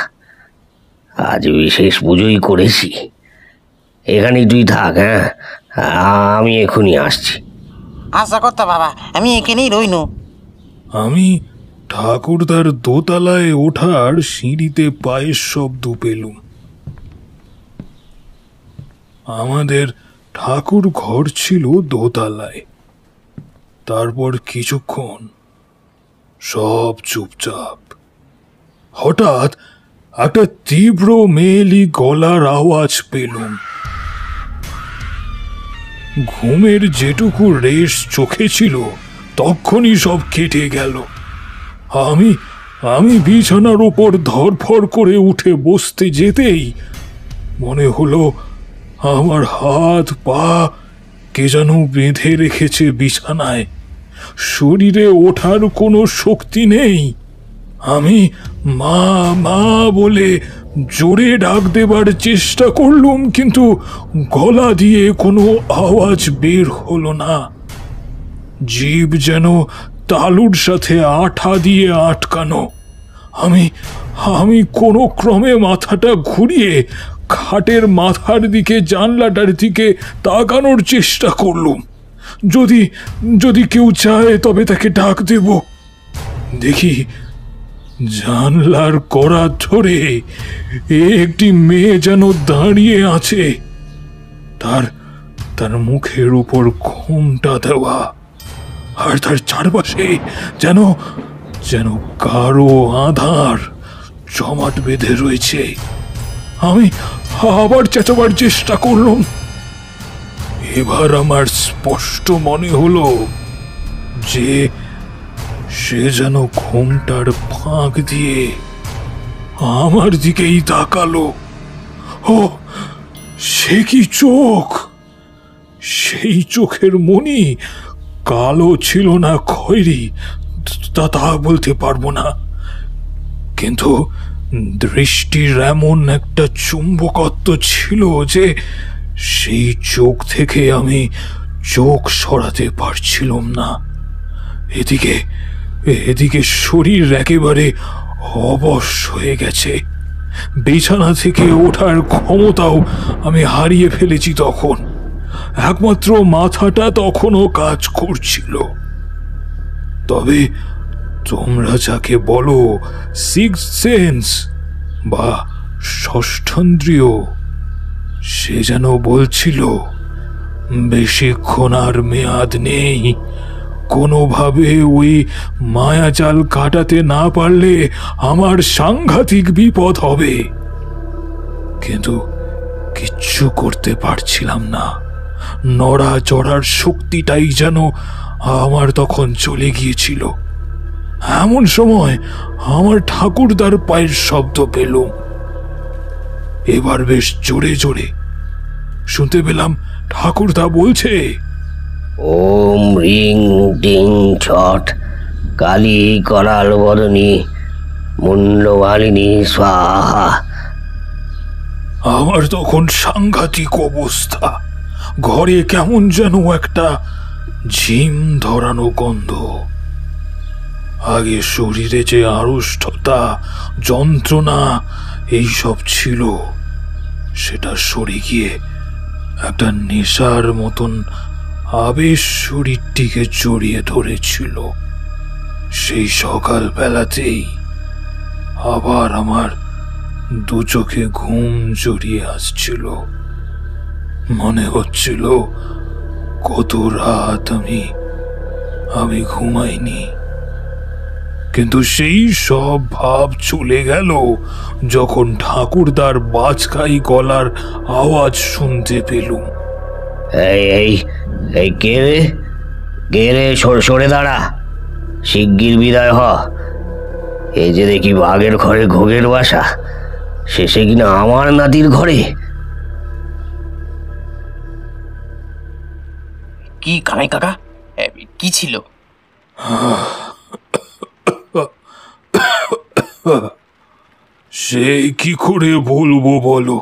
আজ বিশেষ পুজোই করেছি। এখানেই তুই থাক, হ্যাঁ, আমি এখনই আসছি। আশা কর্তা বাবা, আমি এখানেই রইনু। আমি ঠাকুরদার দোতলায় ওঠার সিঁড়িতে পায়ের শব্দ পেলুম। আমাদের ঠাকুর ঘর ছিল দোতলায়। তারপর কিছুক্ষণ সব চুপচাপ। হঠাৎ একটা তীব্র মেয়েলি গলার আওয়াজ পেলুম। ঘুমের যেটুকু রেশ চোখে ছিল তখনই সব কেটে গেল। আমি বিছানার উপর ধরফর করে উঠে বসতে যেতেই মনে হলো আমার হাত পা কে যেন বেঁধে রেখেছে বিছানায়। শরীরে ওঠার কোনো শক্তি নেই। আমি মা মা বলে জোরে ডাক দেবার চেষ্টা করলুম, কিন্তু গলা দিয়ে কোনো আওয়াজ বের হলো না। জিভ যেন তালুর সাথে আঠা দিয়ে আটকানো। আমি কোনো ক্রমে মাথাটা ঘুরিয়ে খাটের মাথার দিকে জানলাটার দিকে তাকানোর চেষ্টা করলুম। যদি কেউ চায় তবে তাকে ডাক দেব। দেখি জানলার কড়া ধরে একটি মেয়ে যেন দাঁড়িয়ে আছে। তার মুখের উপর ঘোমটা দেওয়া, আর তার চারপাশে যেন কারো আধার জমাট বেঁধে রয়েছে। আমি আবার চেঁচাবার চেষ্টা করলাম। এবার আমার স্পষ্ট মনে হলো যে সে যেন ঘোমটার ফাঁক দিয়ে আমার দিকেই তাকালো। ও, সে কি চোখ! সেই চোখের মণি কালো ছিল না খয়েরি তা বলতে পারবো না, কিন্তু দৃষ্টির এমন একটা চুম্বকত্ব ছিল যে সেই চোখ থেকে আমি চোখ সরাতে পারছিলাম না। এদিকে শরীর একেবারে অবশ হয়ে গেছে। বিছানা থেকে ওঠার ক্ষমতাও আমি হারিয়ে ফেলেছি তখন। একমাত্র মাথাটা তখনও কাজ করছিল। তবে তোমরা যাকে বলো সিক্স সেন্স বা ষষ্ঠেন্দ্রিয়, সে যেন বলছিল বেশিক্ষণ আর মেয়াদ নেই। কোনোভাবে ওই মায়াজাল কাটাতে না পারলে আমার সাংঘাতিক বিপদ হবে। কিন্তু কিচ্ছু করতে পারছিলাম না। নড়া চড়ার শক্তিটাই যেন আমার তখন চলে গিয়েছিল। এমন সময় আমার ঠাকুরদার পায়ের শব্দ পেলুম। এবার বেশ জোরে জোরে শুনতে পেলাম ঠাকুরদা বলছে, ওম রিং টিং ছট কালী করাল বদনী মুন্ডমালিনী স্বাহা। আমার তখন সাংঘাতিক অবস্থা। ঘরে কেমন যেন একটা ঝিম ধরানো গন্ধ। আগে শরীরে যে আড়ষ্টতা, যন্ত্রণা এইসব ছিল, সেটা সরে গিয়ে একটা নেশার মতন আবেশ শরীরটিকে জড়িয়ে ধরেছিল। সেই সকাল বেলাতেই আবার আমার দু চোখে ঘুম জড়িয়ে আসছিল। মনে হচ্ছিল কত রাত আমি ঘুমাইনি। কিন্তু সেই সব ভাব চলে গেল যখন ঠাকুরদার বাজখাই গলার আওয়াজ শুনতে পেলুম। এই কে রে, সরে দাঁড়া, শিগগির বিদায় হ। এই যে দেখি বাঘের ঘরে ঘোগের বাসা, শেষে কিনা আমার নাতির ঘরে। কি কানাই কাকা, কি ছিল? সে কি করে বলবো বলো?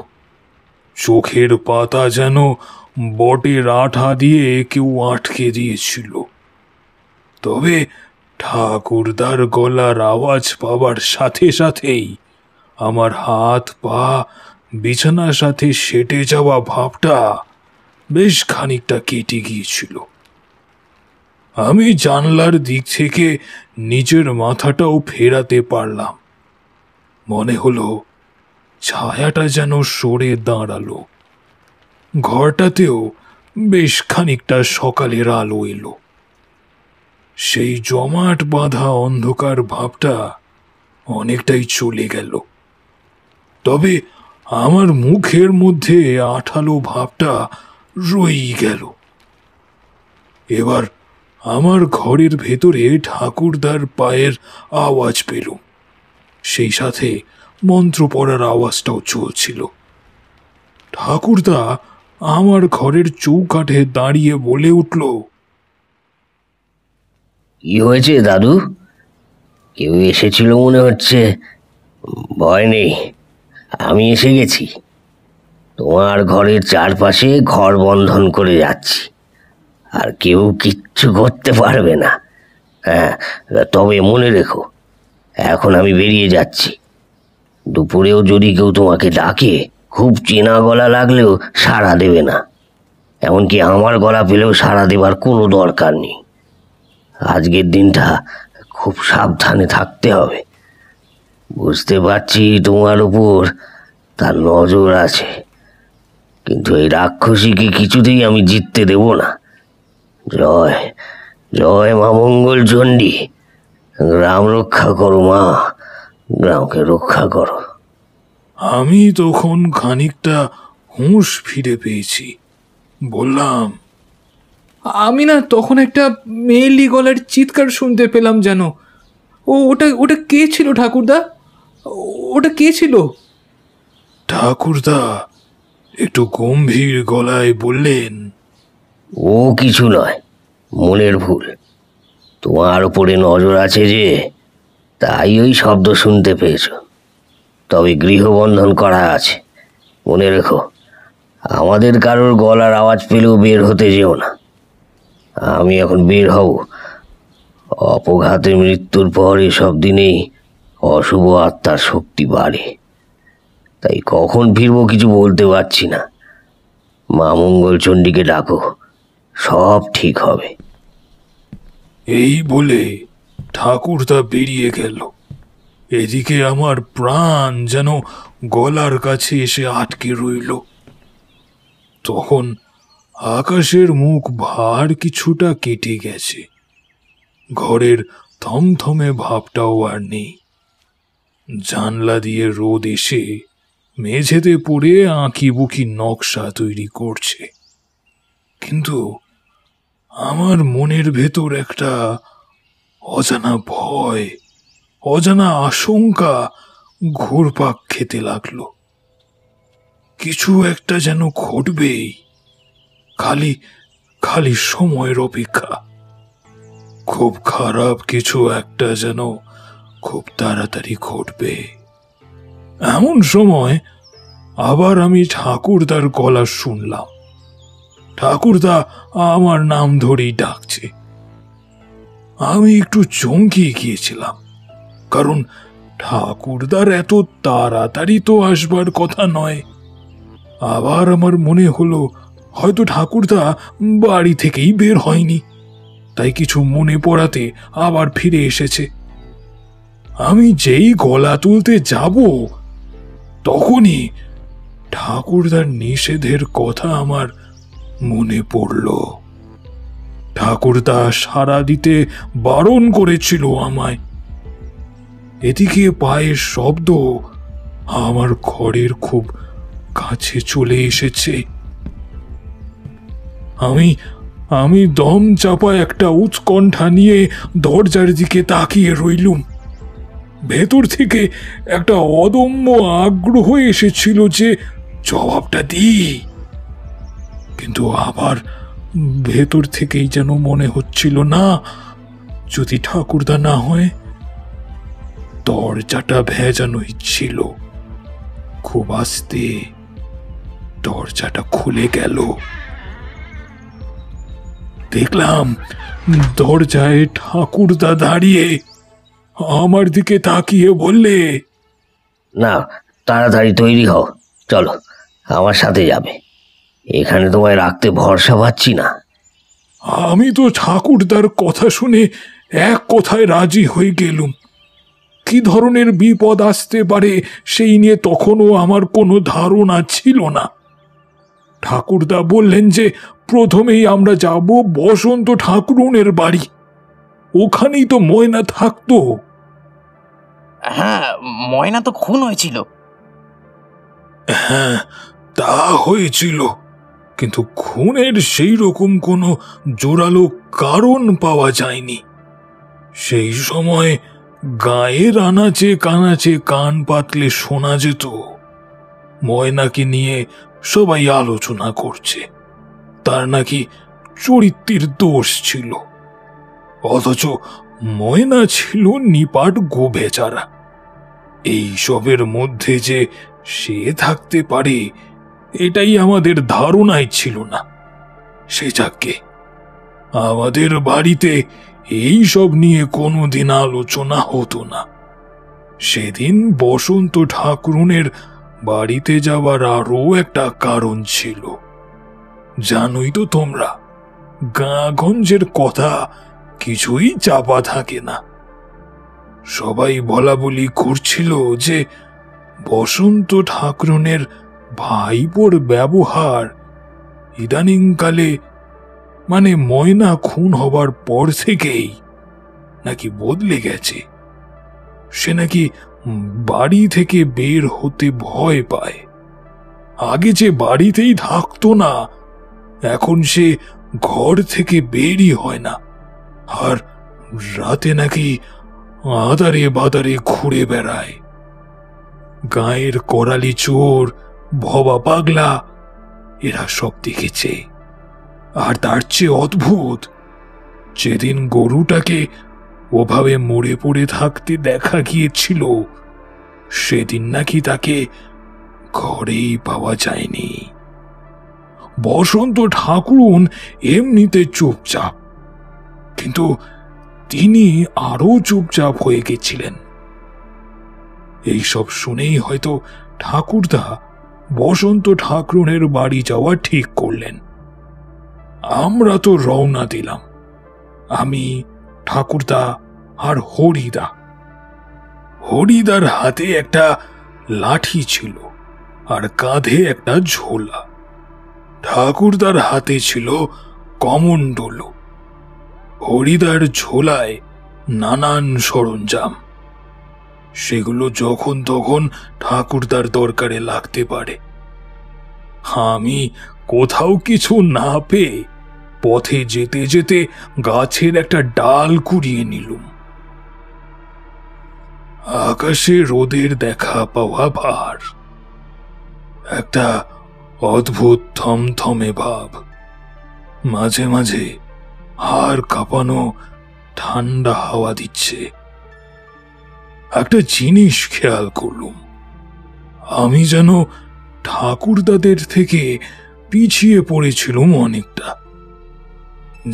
চোখের পাতা যেন বটের আঠা দিয়ে কেউ আটকে দিয়েছিল। তবে ঠাকুরদার গলার আওয়াজ পাবার সাথে সাথেই আমার হাত পা বিছানার সাথে সেটে যাওয়া ভাবটা বেশ খানিকটা কেটে গিয়েছিল। আমি জানলার দিক থেকে নিজের মাথাটাও ফেরাতে পারলাম। মনে হলো ছায়াটা যেন সরে দাঁড়ালো। ঘরটাতেও বেশ খানিকটা সকালের আলো এলো। সেই জমাট বাঁধা অন্ধকার ভাবটা অনেকটাই চলে গেল, তবে আমার মুখের মধ্যে আঠালো ভাবটা রয়েই গেল। এবার আমার ঘরের ভেতরে ঠাকুরদার পায়ের আওয়াজ পেল, সেই সাথে মন্ত্র পড়ার আওয়াজটাও চলছিল। ঠাকুরদা আমার ঘরের চৌকাঠে দাঁড়িয়ে বলে উঠল, কি হয়েছে দাদু? কেউ এসেছিল মনে হচ্ছে। ভয় নেই, আমি এসে গেছি। তোমার ঘরের চারপাশে ঘর বন্ধন করে যাচ্ছি, আর কেউ কিচ্ছু করতে পারবে না। হ্যাঁ, তবে মনে রেখো, এখন আমি বেরিয়ে যাচ্ছি। দুপুরেও যদি কেউ তোমাকে ডাকে, খুব চেনা গলা লাগলেও সাড়া দেবে না। এমনকি আমার গলা পেলেও সাড়া দেবার কোনো দরকার নেই। আজকের দিনটা খুব সাবধানে থাকতে হবে। বুঝতে পারছি তোমার উপর তার নজর আছে, কিন্তু এই রাক্ষসীকে কিছুতেই আমি জিততে দেব না। জয় জয় মা মঙ্গল চণ্ডী। গ্রাম রক্ষা করো মা, গ্রামকে রক্ষা করো। আমি তখন খানিকটা হুঁশ ফিরে পেয়েছি। বললাম, আমি না তখন একটা মেয়েলি গলার চিৎকার শুনতে পেলাম যেন। ওটা ওটা কে ছিল ঠাকুরদা? ওটা কে ছিল? ঠাকুরদা একটু গম্ভীর গলায় বললেন, ও কিছু নয়, মনের ভুল। তোমার উপরে নজর আছে যে, তাই ওই শব্দ শুনতে পেয়েছ। তবে গৃহবন্ধন করা আছে, মনে রেখো। আমাদের কারোর গলার আওয়াজ পেলেও বের হতে যেও না। আমি এখন বের হব। অপঘাতে মৃত্যুর পর এসব দিনেই অশুভ আত্মার শক্তি বাড়ে, তাই কখন ফিরবো কিছু বলতে পারছি না। মা মঙ্গল চণ্ডীকে ডাকো, সব ঠিক হবে। এই বলে ঠাকুরদা বেরিয়ে গেল। এদিকে আমার প্রাণ যেন গলার কাছে এসে আটকে রইল। তখন আকাশের মুখ ভার কিছুটা কেটে গেছে, ঘরের থমথমে ভাবটাও আর নেই। জানলা দিয়ে রোদ এসে মেঝেতে পড়ে আঁকি বুকি নকশা তৈরি করছে, কিন্তু আমার মনের ভেতর একটা অজানা ভয়, অজানা আশঙ্কা ঘুরপাক খেতে লাগলো। কিছু একটা যেন ঘটবেই, খালি খালি সময়ের অপেক্ষা। খুব খারাপ কিছু একটা যেন খুব তাড়াতাড়ি ঘটবে। এমন সময় আবার আমি ঠাকুরদার গলা শুনলাম। ঠাকুরদা আমার নাম ধরেই ডাকছে। আমি একটু চমকে গিয়েছিলাম, কারণ ঠাকুরদার এত তাড়াতাড়ি তো আসবার কথা নয়। আবার আমার মনে হলো হয়তো ঠাকুরদা বাড়ি থেকেই বের হয়নি, তাই কিছু মনে পড়াতে আবার ফিরে এসেছে। আমি যেই গলা তুলতে যাব, তখনই ঠাকুরদার নিষেধের কথা আমার মনে পড়ল। ঠাকুরদা সাড়া দিতে বারণ করেছিল আমায়। এদিকে পায়ের শব্দ আমার ঘরের খুব কাছে চলে এসেছে। আমি দম চাপা একটা উৎকণ্ঠা নিয়ে দরজার দিকে তাকিয়ে রইলুম। ভেতর থেকে একটা অদম্য আগ্রহ এসেছিল যে জবাবটা দিই, কিন্তু আবার ভেতর থেকেই যেন মনে হচ্ছিল, না, যদি ঠাকুরদা না হয়। দরজাটা ভেজানোই ছিল। খুব আস্তে দরজাটা খুলে গেল। দেখলাম দরজায় ঠাকুরদা দাঁড়িয়ে আমার দিকে তাকিয়ে বললে, না, তাড়াতাড়ি তৈরি হও, চলো আমার সাথে যাবে। এখানে তোমায় রাখতে ভরসা পাচ্ছি না। আমি তো ঠাকুরদার কথা শুনে এক কথায় রাজি হয়ে গেলুম। কি ধরনের বিপদ আসতে পারে সেই নিয়ে তখনও আমার কোনো ধারণা ছিল না। ঠাকুরদা বললেন যে প্রথমেই আমরা যাব বসন্ত ঠাকুরনের বাড়ি, ওখানেই তো ময়না থাকতো। হ্যাঁ, ময়না তো খুন হয়েছিল। হ্যাঁ, তা হয়েছিল, কিন্তু খুনের সেই রকম কোনো জোরালো কারণ পাওয়া যায়নি। সেই সময় গায়ের আনাচে কানাচে কান পাতলে শোনা যেত ময়নাকে নিয়ে সবাই আলোচনা করছে, তার নাকি চরিত্রের দোষ ছিল। অথচ ময়না ছিল নিপাট গোবেচারা। এইসবের মধ্যে যে সে থাকতে পারে এটাই আমাদের ধারণাই ছিল না। সে যাকে, আমাদের বাড়িতে এই সব নিয়ে কোনোদিন আলোচনা হতো না। সেদিন বসন্ত ঠাকুরনের বাড়িতে যাওয়ার আরও একটা কারণ ছিল। জানোই তো তোমরা, গাঁগঞ্জের কথা কিছুই চাপা থাকে না। সবাই বলা বলি করছিল যে বসন্ত ঠাকুরনের ভাইপোর ব্যবহার ইদানিংকালে, মানে ময়না খুন হবার পর থেকেই নাকি বদলে গেছে। সে নাকি বাড়ি থেকে বের হতে ভয় পায়। আগে যে বাড়িতেই থাকতো না, এখন সে ঘর থেকে বেরই হয় না। আর রাতে নাকি আদারে বাদারে ঘুরে বেড়ায়। গায়ের করালি চোর, ভবা পাগলা এরা সব দেখেছে। আর তার চেয়ে অদ্ভুত, যেদিন গরুটাকে ওভাবে মরে পড়ে থাকতে দেখা গিয়েছিল সেদিন নাকি তাকে ঘরেই পাওয়া যায়নি। বসন্ত ঠাকুরন এমনিতে চুপচাপ, কিন্তু তিনি আরো চুপচাপ হয়ে গেছিলেন। এইসব শুনেই হয়তো ঠাকুরদা বসন্ত ঠাকুরনের বাড়ি যাওয়া ঠিক করলেন। আমরা তো রওনা দিলাম, আমি, ঠাকুরদা আর হরিদা। হরিদার হাতে একটা লাঠি ছিল আর কাঁধে একটা ঝোলা। ঠাকুরদার হাতে ছিল কমণ্ডল। হরিদার ঝোলায় নানান সরঞ্জাম, সেগুলো যখন তখন ঠাকুরদার দরকারে লাগতে পারে। আমি কোথাও কিছু না পেয়ে পথে যেতে যেতে গাছের একটা ডাল কুড়িয়ে নিলুম। আকাশে রোদের দেখা পাওয়া ভার, একটা অদ্ভুত থমথমে ভাব, মাঝে মাঝে হাড় কাঁপানো ঠান্ডা হাওয়া দিচ্ছে। একটা জিনিস খেয়াল করলুম, আমি যেন ঠাকুরদাদের থেকে পিছিয়ে পড়েছিলুম অনেকটা।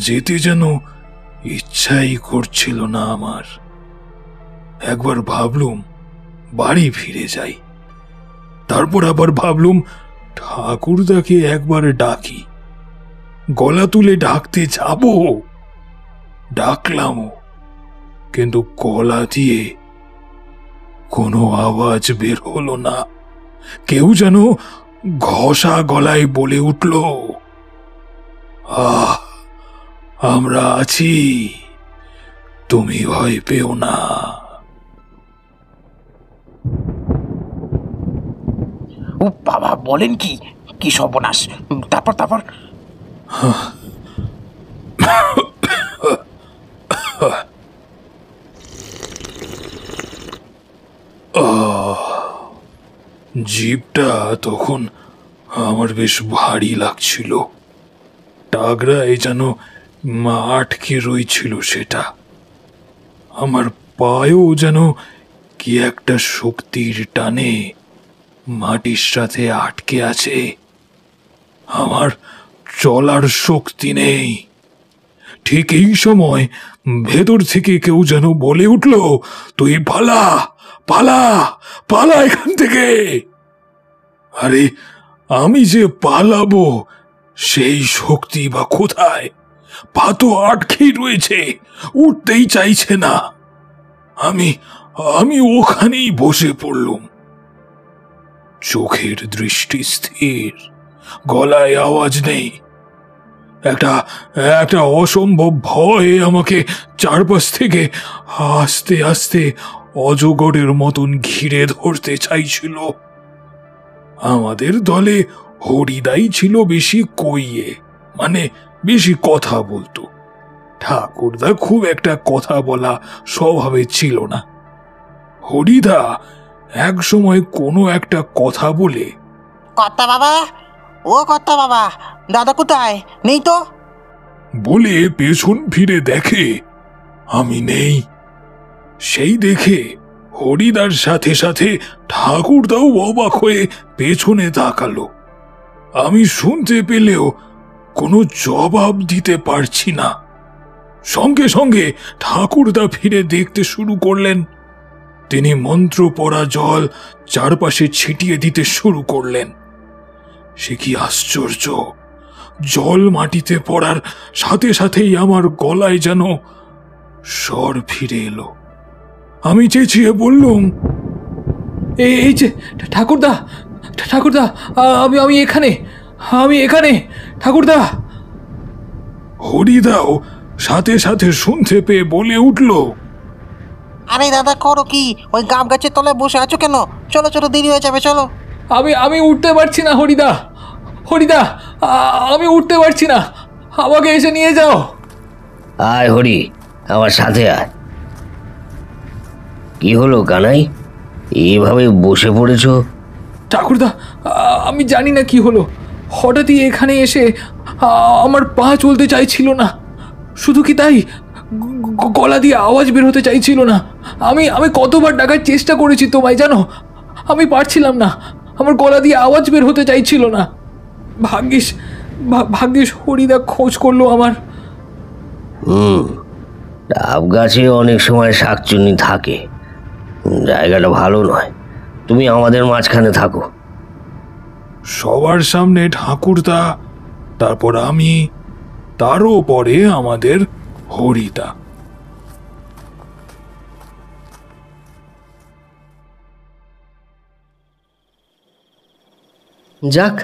যেতে যেন ইচ্ছাই করছিল না আমার। একবার ভাবলুম বাড়ি ফিরে যাই, তারপর আবার ভাবলুম ঠাকুরদাকে একবার ডাকি। গলা তুলে ডাকতে যাব, ডাকলামও, কিন্তু গলা দিয়ে কোনো আওয়াজ বের হলো না। কেউ যেন ঘষা গলায় বলে উঠল, আহ, আমরা আছি, তুমি ভয় পেও না। ও বাবা, বলেন কি? কি সর্বনাশ! তারপর তারপর জিভটা তখন আমার বেশ ভারী লাগছিল। টাগরায় যেন আটকে রয়েছিল সেটা। আমার পায়েও যেন কি একটা শক্তির টানে মাটির সাথে আটকে আছে। আমার চলার শক্তি নেই। ঠিক এই সময় ভেতর থেকে কেউ যেন বলে উঠল, তুই পালা, পালা, পালা এখান থেকে। আরে আমি যে পালাবো সেই শক্তি বা কোথায়? পা তো আটকেই রয়েছে, উঠতেই চাইছে না। আমি আমি ওখানেই বসে পড়লুম। চোখের দৃষ্টি স্থির, গলায় আওয়াজ নেই। একটা একটা অসম্ভব ভয় আমাকে চারপাশ থেকে আস্তে আস্তে অজগরের মতন ঘিরে ধরতে চাইছিল। আমাদের দলে হরিদাই ছিল বেশি কইয়ে, মানে বেশি কথা বলতো। ঠাকুরদা খুব একটা কথা বলা স্বভাবে ছিল না। হরিদা এক সময় কোনো একটা কথা বলে, কর্তা বাবা, ও কর্তা বাবা, দাদা কোথায়? নেই তো। বলে পেছন ফিরে দেখে আমি নেই। সেই দেখে হরিদার সাথে সাথে ঠাকুরদাও অবাক হয়ে পেছনে তাকালো। আমি শুনতে পেলেও কোনো জবাব দিতে পারছি না। সঙ্গে সঙ্গে ঠাকুরদা ফিরে দেখতে শুরু করলেন। তিনি মন্ত্র পড়া জল চারপাশে ছিটিয়ে দিতে শুরু করলেন। সে কি আশ্চর্য! জল মাটিতে পড়ার সাথে সাথেই আমার গলায় যেন স্বর ফিরে এলো। আমি চেঁচিয়ে বললুম, এই যে ঠাকুরদা, ঠাকুরদা, আমি আমি এখানে, আমি এখানে ঠাকুরদা। হরিদাও সাথে সাথে শুনতে পেয়ে বলে উঠল, আরে দাদা, করো কি? ওই গাব গাছের তলায় বসে আছো কেন? চলো চলো, দেরি হয়ে যাবে, চলো। আমি আমি উঠতে পারছি না হরিদা, হরিদা, আমি উঠতে পারছি না, আমাকে এসে নিয়ে যাও। আয় হরি, আমার সাথে আয়। কি হলো কানাই, এইভাবে বসে পড়েছ? ঠাকুরদা, আমি জানি না কি হলো, হঠাৎই এখানে এসে আমার পা চলতে চাইছিল না। শুধু কি তাই, গলা দিয়ে আওয়াজ বের হতে চাইছিল না। আমি আমি কতবার ডাকার চেষ্টা করেছি তোমায়, জানো, আমি পারছিলাম না, আমার গলা দিয়ে আওয়াজ বের হতে চাইছিল না। ভাগ্যিস ভাগ্যিস হরিদা খোঁজ করলো আমার। ডাব গাছে অনেক সময় শাকচুন্নি থাকে, জায়গাটা ভালো নয়, তুমি আমাদের মাঝখানে থাকো। সবার সামনে ঠাকুরদা, তারপর আমি, তারও পরে আমাদের হরিদা। যাক,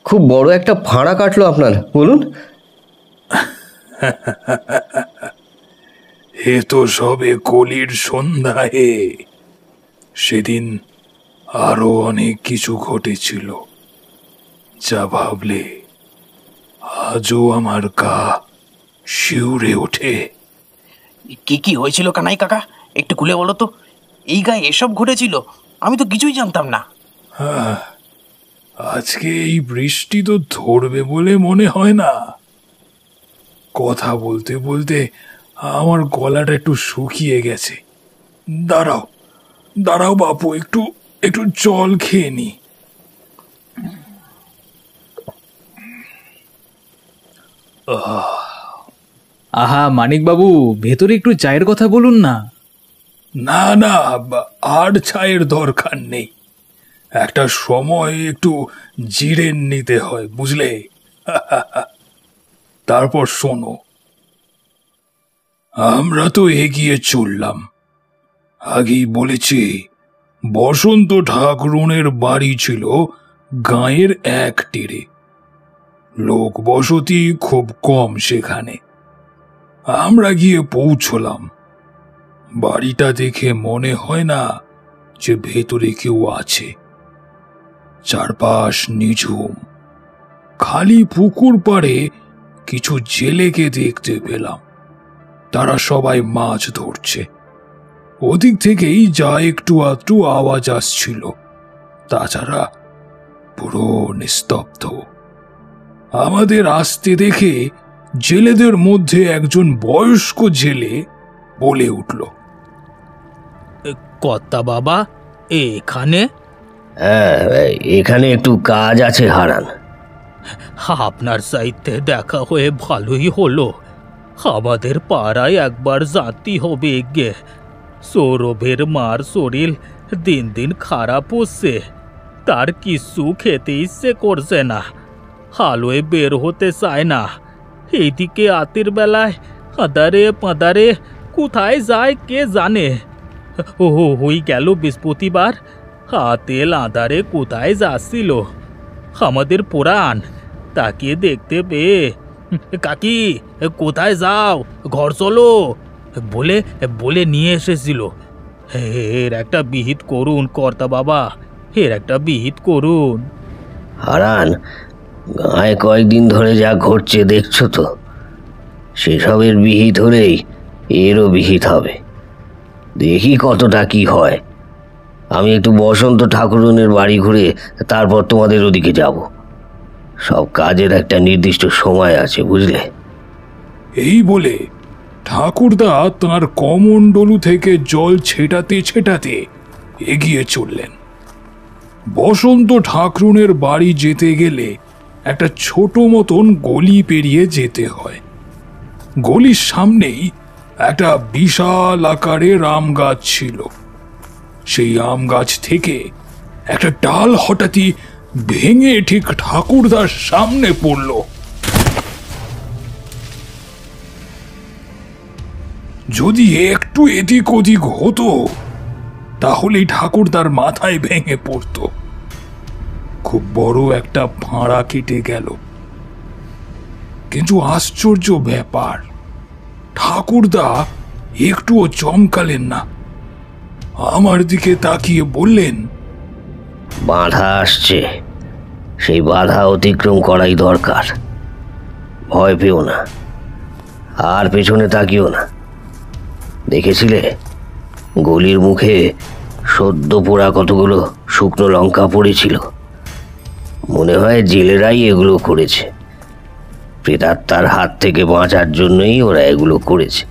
খুব বড় একটা ফাঁড়া কাটলো আপনার, বলুন। এ তো সবে কলির সন্ধ্যা হে। সেদিন আরো অনেক কিছু ঘটেছিল, যা ভাবলে আজও আমার গা শিউরে ওঠে। কি কি হয়েছিল কানাই কাকা? একটু খুলে বলো তো। এই গায়ে এসব ঘটেছিল? আমি তো কিছুই জানতাম না। আজকে এই বৃষ্টি তো ধরবে বলে মনে হয় না। কথা বলতে বলতে আমার গলাটা একটু শুকিয়ে গেছে। দাঁড়াও দাঁড়াও বাপু, একটু একটু জল খেয়ে নি। আহা মানিকবাবু, ভেতরে একটু চায়ের কথা বলুন না। না না, আর চায়ের দরকার নেই। একটা সময় একটু জিরেন নিতে হয়, বুঝলে। তারপর শোনো, আমরা তো এগিয়ে চললাম। আগেই বলেছি, বসন্ত ঠাকুরনের বাড়ি ছিল গাঁয়ের এক তীরে। লোক বসতি খুব কম সেখানে। আমরা গিয়ে পৌঁছলাম। বাড়িটা দেখে মনে হয় না যে ভেতরে কেউ আছে। চারপাশ নিঝুম। খালি পুকুর পাড়ে কিছু জেলেকে দেখতে পেলাম। তারা সবাই মাছ ধরছে। ওদিক থেকেই যা একটু আধটু আওয়াজ আসছিল, তাছাড়া পুরো নিস্তব্ধ। আমাদের আসতে দেখে জেলেদের মধ্যে একজন বয়স্ক জেলে বলে উঠল, কর্তা বাবা এখানে? হ্যাঁ, এখানে একটু কাজ আছে হারান। আপনার সাথে দেখা হয়ে ভালোই হলো। আমাদের পাড়ায় একবার জাতি হবে গে। সৌরভের মার শরীর দিন দিন খারাপ হচ্ছে। তার কিছু খেতে ইচ্ছে করছে না, হালুয়ে বের হতে চায় না। এইদিকে রাতের বেলায় আদারে পাদারে কোথায় যায় কে জানে। ও হই গেল বৃহস্পতিবার, হাতেল আধারে কোথায় যাচ্ছিল আমাদের পুরাণ, তাকে দেখতে পেয়ে কাকি কোথায় যাও ঘর চলো বলে বলে নিয়ে এসেছিল। এর একটা বিহিত করুন কর্তা বাবা, এর একটা বিহিত করুন। হারান, গায়ে কয়েকদিন ধরে যা ঘটছে দেখছো তো, সেসবের বিহিত হলেই এরও বিহিত হবে। দেখি কতটা কি হয়। আমি একটু বসন্ত ঠাকুরনের বাড়ি ঘুরে তারপর তোমাদের ওদিকে যাব। সব কাজের একটা নির্দিষ্ট সময় আছে, বুঝলে? এই বলে ঠাকুরদা তাঁর কমণ্ডলু থেকে জল ছেটাতে ছেটাতে এগিয়ে চললেন। বসন্ত ঠাকুরনের বাড়ি যেতে গেলে একটা ছোট মতন গলি পেরিয়ে যেতে হয়। গলির সামনেই একটা বিশাল আকারের আম গাছ ছিল। সেই আম গাছ থেকে একটা ডাল হঠাৎই ভেঙে ঠিক ঠাকুরদার সামনে পড়ল। যদি একটু এদিক ওদিক হতো তাহলেই ঠাকুরদার মাথায় ভেঙে পড়তো। খুব বড় একটা ফাঁড়া কেটে গেল। কিন্তু আশ্চর্য ব্যাপার, ঠাকুরদা একটুও চমকালেন না। আমার দিকে তাকিয়ে বললেন, বাধা আসছে, সেই বাধা অতিক্রম করাই দরকার। ভয় পেও না, আর পেছনে তাকিও না। দেখেছিলে গলির মুখে সদ্য পোড়া কতগুলো শুকনো লঙ্কা পড়েছিল? মনে হয় জেলেরাই এগুলো করেছে। প্রেতাত্মার হাত থেকে বাঁচার জন্যই ওরা এগুলো করেছে।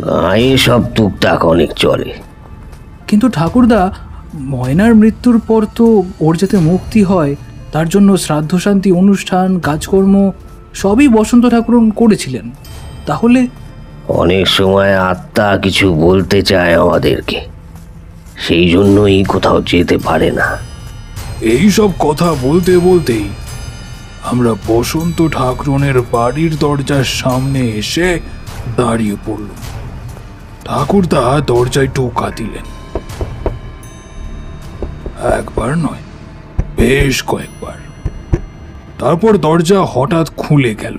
গায়ে সব টুকটাক অনেক চলে। কিন্তু ঠাকুরদা, ময়নার মৃত্যুর পর তো ওর যাতে মুক্তি হয় তার জন্য শ্রাদ্ধ শান্তি অনুষ্ঠান কাজকর্ম সবই বসন্ত ঠাকুরন করেছিলেন। তাহলে অনেক সময় আত্মা কিছু বলতে চায় আমাদেরকে, সেই জন্যই কোথাও যেতে পারে না। এই সব কথা বলতে বলতেই আমরা বসন্ত ঠাকুরনের বাড়ির দরজার সামনে এসে দাঁড়িয়ে পড়ল। ঠাকুরদা দরজায় টোকা দিলেন। একবার নয়, বেশ কয়েকবার। তারপর দরজা হঠাৎ খুলে গেল।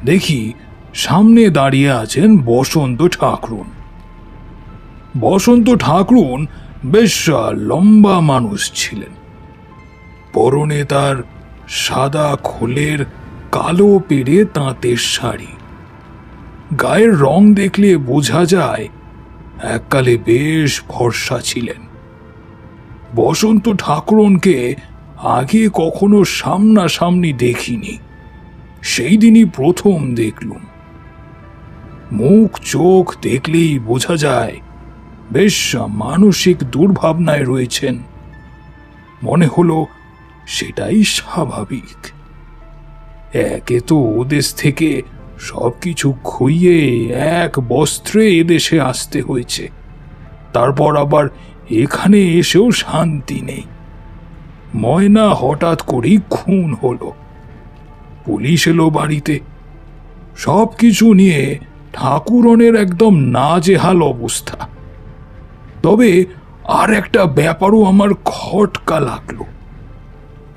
দেখি সামনে দাঁড়িয়ে আছেন বসন্ত ঠাকুরন। বসন্ত ঠাকুরন বেশ লম্বা মানুষ ছিলেন। পরনে তার সাদা খোলের কালো পেড়ে তাঁতের শাড়ি। গায়ের রং দেখলে বোঝা যায় এককালে বেশ ফর্সা ছিলেন। বসন্ত ঠাকুরনকে আগে কখনো সামনাসামনি দেখিনি, সেই দিনই প্রথম দেখলুম। মুখ চোখ দেখলেই বোঝা যায় বেশ মানসিক দুর্ভাবনায় রয়েছেন। মনে হলো সেটাই স্বাভাবিক। একে তো ওদেশ থেকে সবকিছু খুইয়ে এক বস্ত্রে এদেশে আসতে হয়েছে, তারপর আবার এখানে এসেও শান্তি নেই। ময়না হঠাৎ করেই খুন হলো, পুলিশ এলো বাড়িতে। সবকিছু নিয়ে ঠাকুরনের একদম নাজেহাল অবস্থা। তবে আর একটা ব্যাপারও আমার খটকা লাগলো।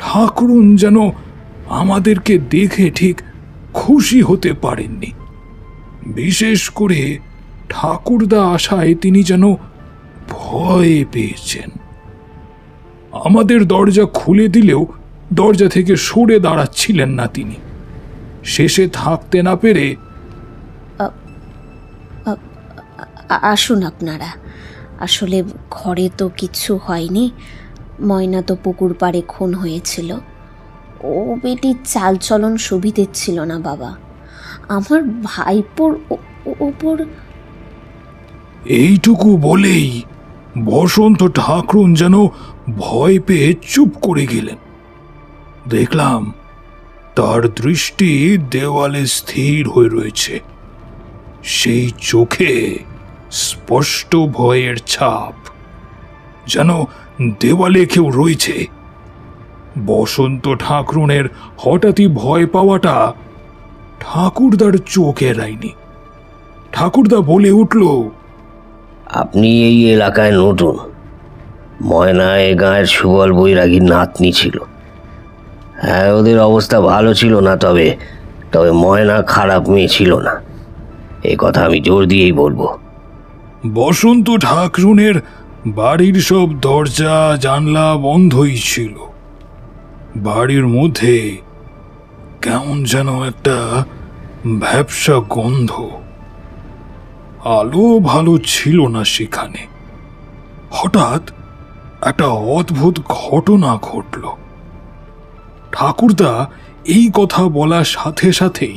ঠাকুরন যেন আমাদেরকে দেখে ঠিক খুশি হতে পারেননি। বিশেষ করে ঠাকুরদা আশায় তিনি যেন ভয় পেয়েছেন। আমাদের দরজা খুলে দিলেও দরজা থেকে সরে দাঁড়াচ্ছিলেন না তিনি। শেষে থাকতে না পেরে, আসুন আপনারা, আসলে ঘরে তো কিছু হয়নি, ময়না তো পুকুর পাড়ে খুন হয়েছিল। ও বেটির চালচলন সুবিধে ছিল না বাবা, আমার ভাইপোর ওপর। এইটুকু বলেই বসন্ত ঠাকুরন যেন ভয় পেয়ে চুপ করে গেলেন। দেখলাম তার দৃষ্টি দেওয়ালে স্থির হয়ে রয়েছে। সেই চোখে স্পষ্ট ভয়ের ছাপ, যেন দেওয়ালে কেউ রয়েছে। বসন্ত ঠাকুরনের হঠাৎই ভয় পাওয়াটা ঠাকুরদার চোখ এড়ায়নি। ঠাকুরদা বলে উঠল, আপনি এই এলাকায় নতুন। ময়না এ গাঁয়ের সুবল বৈরাগীর নাতনি ছিল। হ্যাঁ, ওদের অবস্থা ভালো ছিল না, তবে তবে ময়না খারাপ মেয়ে ছিল না, এই কথা আমি জোর দিয়েই বলবো। বসন্ত ঠাকরুনের বাড়ির সব দরজা জানলা বন্ধই ছিল। বাড়ির মধ্যে কেমন যেন একটা ভ্যাপসা গন্ধ। আলো ভালো ছিল না সেখানে। হঠাৎ একটা অদ্ভুত ঘটনা ঘটল। ঠাকুরদা এই কথা বলার সাথে সাথেই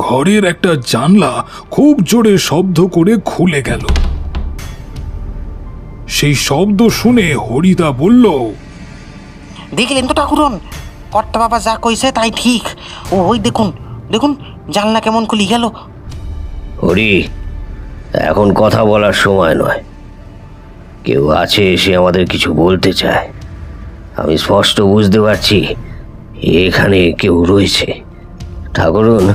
ঘরের একটা জানলা খুব জোরে শব্দ করে খুলে গেল। সেই শব্দ শুনে হরিদা বলল, দেখলেন তো ঠাকুরন, কর্তা বাবা যা কইছে তাই ঠিক। ওই দেখুন দেখুন, জানলা কেমন খুলি গেল। হরি, এখন কথা বলার সময় নয়। কেউ আছে, এসে আমাদের কিছু বলতে চায়। আমি স্পষ্ট বুঝতে পারছি এখানে কেউ রয়েছে। ঠাকুরন,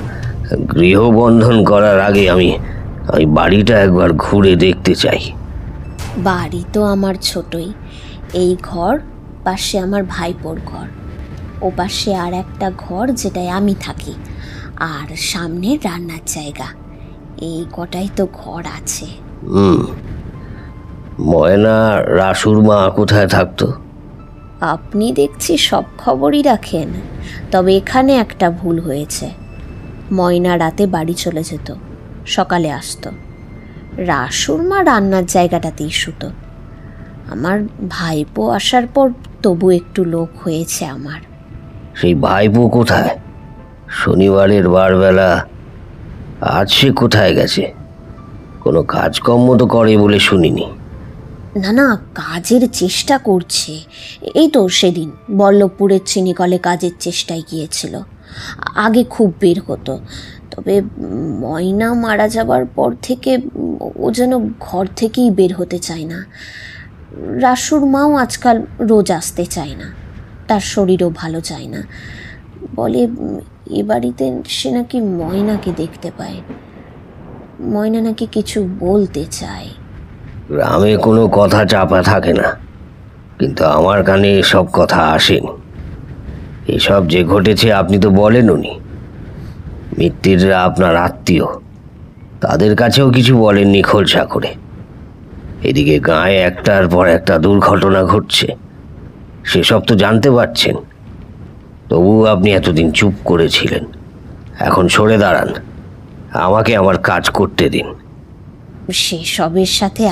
গৃহবন্ধন করার আগে আমি বাড়িটা একবার ঘুরে দেখতে চাই। বাড়ি তো আমার ছোটই। এই ঘর, পাশে আমার ভাইপোর ঘর, ও পাশে আর একটা ঘর যেটায় আমি থাকি, আর সামনে রান্নার জায়গা। এই কটাই তো ঘর আছে। ময়না রাসুর মা কোথায় থাকতো? আপনি দেখছি সব খবরই রাখেন। তবে এখানে একটা ভুল হয়েছে। ময়না রাতে বাড়ি চলে যেত, সকালে আসতো। রাসুর মা রান্নার জায়গাটাতেই শুতো। আমার ভাইপো আসার পর তবু একটু লোক হয়েছে আমার। সেই ভাইপো কোথায়? শনিবারের বারবেলা আজ সে কোথায় গেছে? কোনো কাজকর্ম তো করে বলে শুনিনি। না না, কাজের চেষ্টা করছে। এই তো সেদিন বল্লভপুরের চিনিকলে কাজের চেষ্টায় গিয়েছিল। আগে খুব বের হতো, তবে ময়না মারা যাবার পর থেকে ও যেন ঘর থেকেই বের হতে চায় না। রাসুর মাও আজকাল রোজ আসতে চায় না, তার শরীরও ভালো যায় না। বলে এ বাড়িতে সে নাকি ময়নাকে দেখতে পায়। ময়না নাকি কিছু বলতে চায়। গ্রামে কোনো কথা চাপা থাকে না, কিন্তু আমার কানে এসব কথা আসেনি। এসব যে ঘটেছে আপনি তো বলেন উনি মিত্তিররা আপনার আত্মীয়, তাদের কাছেও কিছু বলেননি খোলসা করে। এদিকে গায়ে একটার পর একটা দুর্ঘটনা ঘটছে, সেসব তো জানতে পারছেন। তবুও আপনি এতদিন চুপ করেছিলেন। এখন সরে দাঁড়ান, আমাকে আমার কাজ করতে দিন। সেসবের সাথে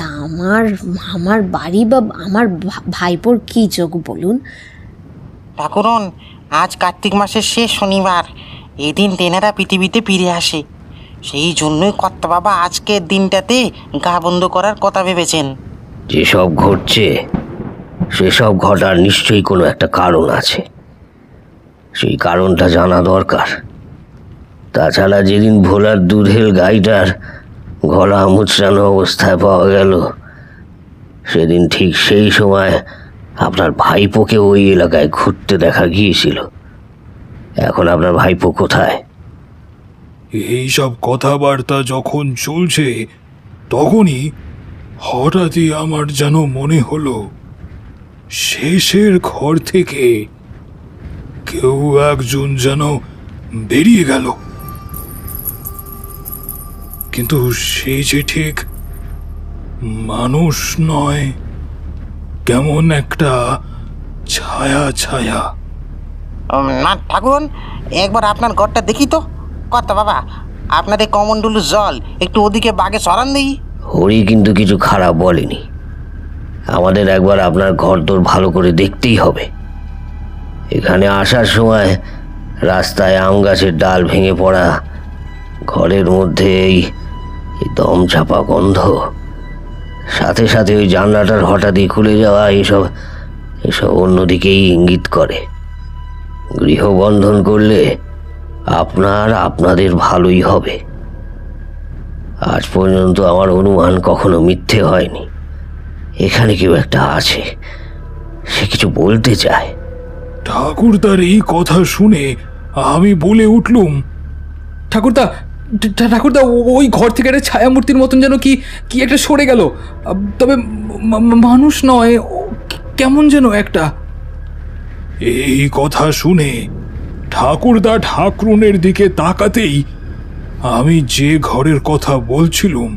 আমার বাড়ি বা আমার ভাইপোর কি যোগ বলুন? ঠাকুরন, আজ কার্তিক মাসের শেষ শনিবার। এদিন তেনারা পৃথিবীতে ফিরে আসে। সেই জন্যই কর্তা বাবা আজকের দিনটাতে গা বন্ধ করার কথা ভেবেছেন। যেসব ঘটছে সেসব ঘটার নিশ্চয়ই কোনো একটা কারণ আছে। সেই কারণটা জানা দরকার। তাছাড়া যেদিন ভোলার দুধের গাইটার গলা মুচড়ানো অবস্থায় পাওয়া গেল, সেদিন ঠিক সেই সময় আপনার ভাইপোকে ওই এলাকায় ঘুরতে দেখা গিয়েছিল। এখন আপনার ভাইপো কোথায়? এইসব কথাবার্তা যখন চলছে তখনই হঠাৎই আমার যেন মনে হলো শেষের ঘর থেকে কেউ একজন যেন বেরিয়ে গেল, কিন্তু সে যে ঠিক মানুষ নয়, কেমন একটা ছায়া ছায়া। না ঠাকুরন, একবার আপনার ঘরটা দেখি তো। কর্তা বাবা, আপনাদের কমন্ডলুর জল একটু ওদিকে বাগে সরান দিই। হরি কিন্তু কিছু খারাপ বলেনি। আমাদের একবার আপনার ঘর দোর ভালো করে দেখতেই হবে। এখানে আসার সময় রাস্তায় আম গাছের ডাল ভেঙে পড়া, ঘরের মধ্যে এই দম চাপা গন্ধ, সাথে সাথে ওই জানলাটার হঠাৎই খুলে যাওয়া, এসব অন্যদিকেই ইঙ্গিত করে। গৃহবন্ধন করলে আপনাদের ভালোই হবে। আজ পর্যন্ত আমার অনুমান কখনো মিথ্যে হয়নি। এখানে কেউ একটা আছে, সে কিছু বলতে চায়। ঠাকুর তার এই কথা শুনে আমি বলে উঠলুম, ঠাকুরদা, ঠাকুরদা, ওই ঘর থেকে একটা ছায়ামূর্তির মতন যেন কি কি একটা সরে গেল। তবে মানুষ নয়, কেমন যেন একটা। এই কথা শুনে ঠাকুরদা ঠাকুরনের দিকে তাকাতেই আমি যে ঘরের কথা বলছিলাম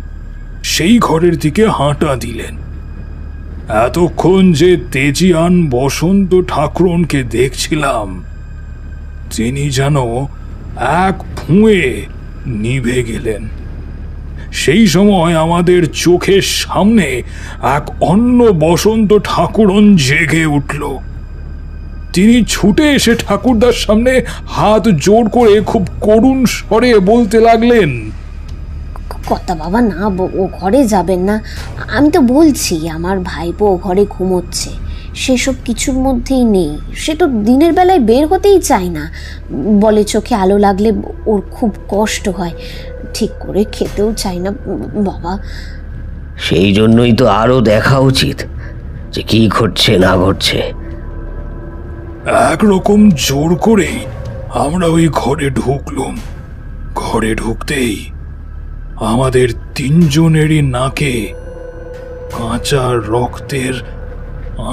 সেই ঘরের দিকে হাঁটা দিলেন। এতক্ষণ যে তেজিয়ান বসন্ত ঠাকুরনকে দেখছিলাম, তিনি যেন এক ফুঁয়ে নিভে গেলেন। সেই সময় আমাদের চোখের সামনে এক অন্য বসন্ত ঠাকুরন জেগে উঠল। তিনি ছুটে এসে ঠাকুরদার সামনে হাত জোড় করে খুব করুণ স্বরে বলতে লাগলেন, কর্তা বাবা, না, ও ঘরে যাবেন না। আমি তো বলছি আমার ভাইপো ও ঘরে ঘুমোচ্ছে, সেসব কিছুর মধ্যেই নেই। সে তো দিনের বেলায় বের হতেই চায় না, বলে চোখে আলো লাগলে ওর খুব কষ্ট হয়, ঠিক করে খেতেও চায় না বাবা। সেই জন্যই তো আরো দেখা উচিত যে কি ঘটছে না ঘটছে। একরকম জোর করেই আমরা ওই ঘরে ঢুকলাম। ঘরে ঢুকতেই আমাদের তিনজনেরই নাকে কাঁচা রক্তের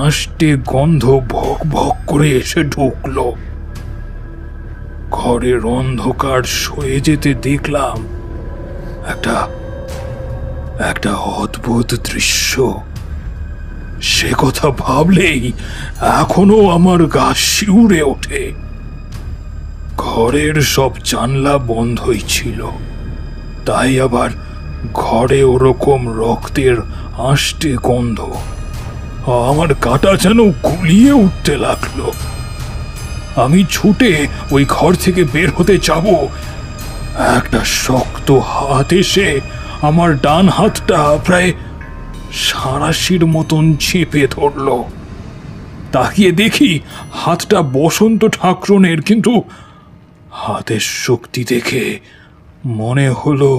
আষ্টে গন্ধ ভক ভক করে এসে ঢুকলো। ঘরের অন্ধকার সয়ে যেতে দেখলাম একটা অদ্ভুত দৃশ্য। সে কথা ভাবলেই এখনো আমার গা শিউরে ওঠে। ঘরের সব জানলা বন্ধই ছিল, তাই আবার ঘরে ওরকম রক্তের আষ্টে গন্ধ। আমার কাঁটা যেন গুলিয়ে উঠতে লাগলো। আমি ছুটে ওই ঘর থেকে বের হতে যাব, একটা শক্ত হাত এসে আমার ডান হাতটা প্রায় সাঁড়াশির মতন চেপে ধরল। তাকিয়ে দেখি হাতটা বসন্ত ঠাকুরনের, কিন্তু হাতের শক্তি দেখে মনে হলো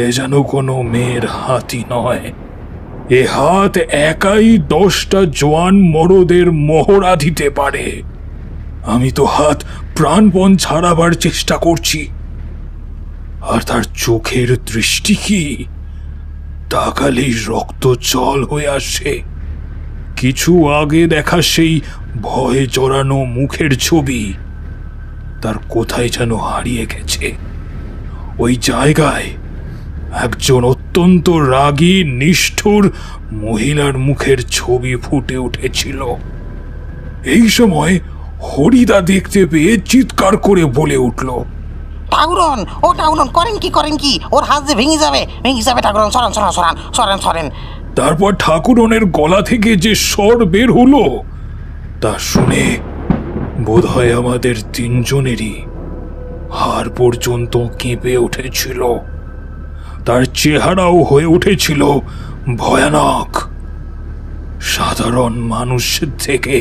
এ যেন কোনো মেয়ের হাতই নয়। এ হাত একাই 10টা জোয়ান মরদের মহড়া দিতে পারে। আমি তো হাত প্রাণপণ ছাড়াবার চেষ্টা করছি, আর তার চোখের দৃষ্টি কি, তাকালেই রক্ত জল হয়ে আসে। কিছু আগে দেখা সেই ভয়ে জড়ানো মুখের ছবি তার কোথায় যেন হারিয়ে গেছে। ওই জায়গায় একজন অত্যন্ত রাগী নিষ্ঠুর মহিলার মুখের ছবি ফুটে উঠেছিল। এই সময় হরিদা দেখতে পেয়ে চিৎকার করে বলে উঠল, ঠাকুরন, ও ঠাকুরন, করেন কি, ওর হাত যে ভেঙে যাবে ঠাকুরন, সরেন। তারপর ঠাকুরনের গলা থেকে যে স্বর বের হলো তা শুনে বোধহয় আমাদের তিনজনেরই হাড় পর্যন্ত কেঁপে উঠেছিল। তার চেহারাও হয়ে উঠেছিল ভয়ানক। সাধারণ মানুষের থেকে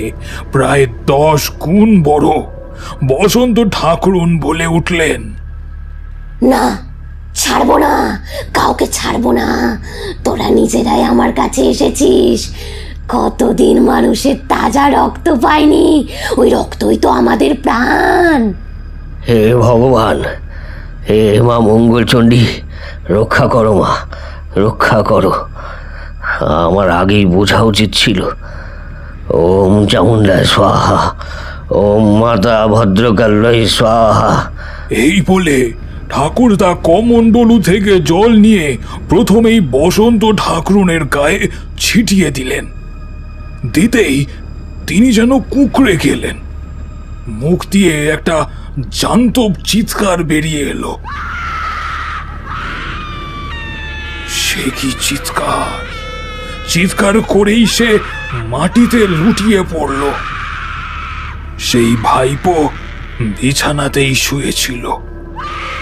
প্রায় 10 গুণ বড়। বসন্ত ঠাকুরন বলে উঠলেন, না, ছাড়বো না, কাউকে ছাড়বো না। তোরা নিজেরাই আমার কাছে এসেছিস। কতদিন মানুষের তাজা রক্ত পায়নি, ওই রক্তই তো আমাদের প্রাণ। হে ভগবান, হে মা মঙ্গলচণ্ডী, রক্ষা করো মা, রক্ষা করো। আমার আগেই বোঝা উচিত ছিল। ওম চামুণ্ডা স্বাহা, ওম মাতা ভদ্রকাল্যই স্বাহা। এই বলে ঠাকুরদা কমণ্ডলু থেকে জল নিয়ে প্রথমেই বসন্ত ঠাকুরনের গায়ে ছিটিয়ে দিলেন। দিতেই তিনি যেন কুঁকড়ে গেলেন। মুখ দিয়ে একটা জান্তব চিৎকার বেরিয়ে এলো। সে কি চিৎকার করেই সে মাটিতে লুটিয়ে পড়ল। সেই ভাইপো বিছানাতেই শুয়েছিল,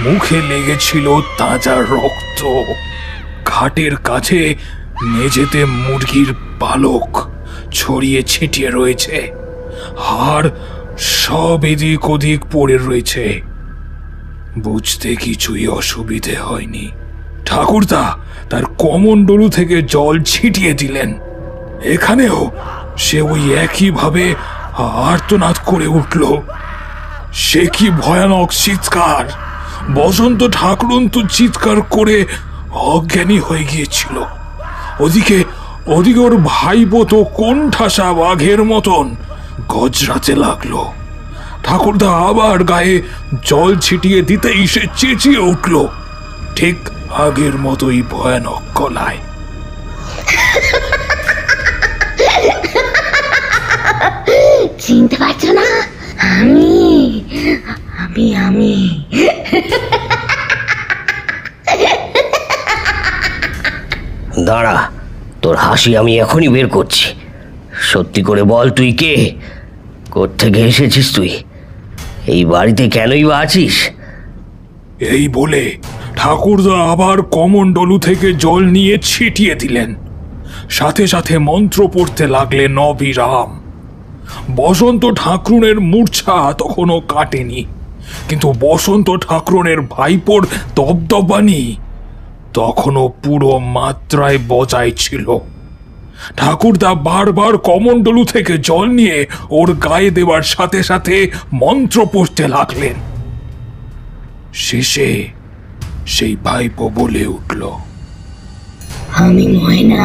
মুখে লেগেছিল তাজা রক্ত। খাটের কাছে মেঝেতে মুরগির পালক ছড়িয়ে ছিটিয়ে রয়েছে, হাড় সব এদিক ওদিক পড়ে রয়েছে। বুঝতে কিছুই অসুবিধে হয়নি। ঠাকুরদা তার কমণ্ডলু থেকে জল ছিটিয়ে দিলেন। এখানেও সে ওই একইভাবে আর্তনাদ করে উঠল। সে কি ভয়ানক চিৎকার! বসন্ত ঠাকুরন তো চিৎকার করে অজ্ঞানী হয়ে গিয়েছিল। ওদিকে ওদিকে ওর ভাইপো তো কোন ঠাসা বাঘের মতন গজরাতে লাগলো। ঠাকুরদা আবার গায়ে জল ছিটিয়ে দিতেই সে চেঁচিয়ে উঠল, ঠিক আগের মতোই ভয়ানক গলায়। চিনতে পারছো না? আমি আমি আমি দাঁড়া, তোর হাসি আমি এখনই বের করছি। সত্যি করে বল, তুই কে? কোত্থেকে এসেছিস তুই? এই বাড়িতে কেনই বা আছিস? এই বলে ঠাকুরদা আবার কমণ্ডলু থেকে জল নিয়ে ছিটিয়ে দিলেন। সাথে সাথে মন্ত্র পড়তে লাগলেন অবিরাম। বসন্ত ঠাকুরের মূর্ছা তখনও কাটেনি, কিন্তু বসন্ত ঠাকুরের ভাইপোর দবদবানি তখনও পুরো মাত্রায় বজায় ছিল। ঠাকুরদা বারবার কমণ্ডলু থেকে জল নিয়ে ওর গায়ে দেওয়ার সাথে সাথে মন্ত্র পড়তে লাগলেন। শেষে সেই ভাইপো বলে উঠল, আমি ময়না,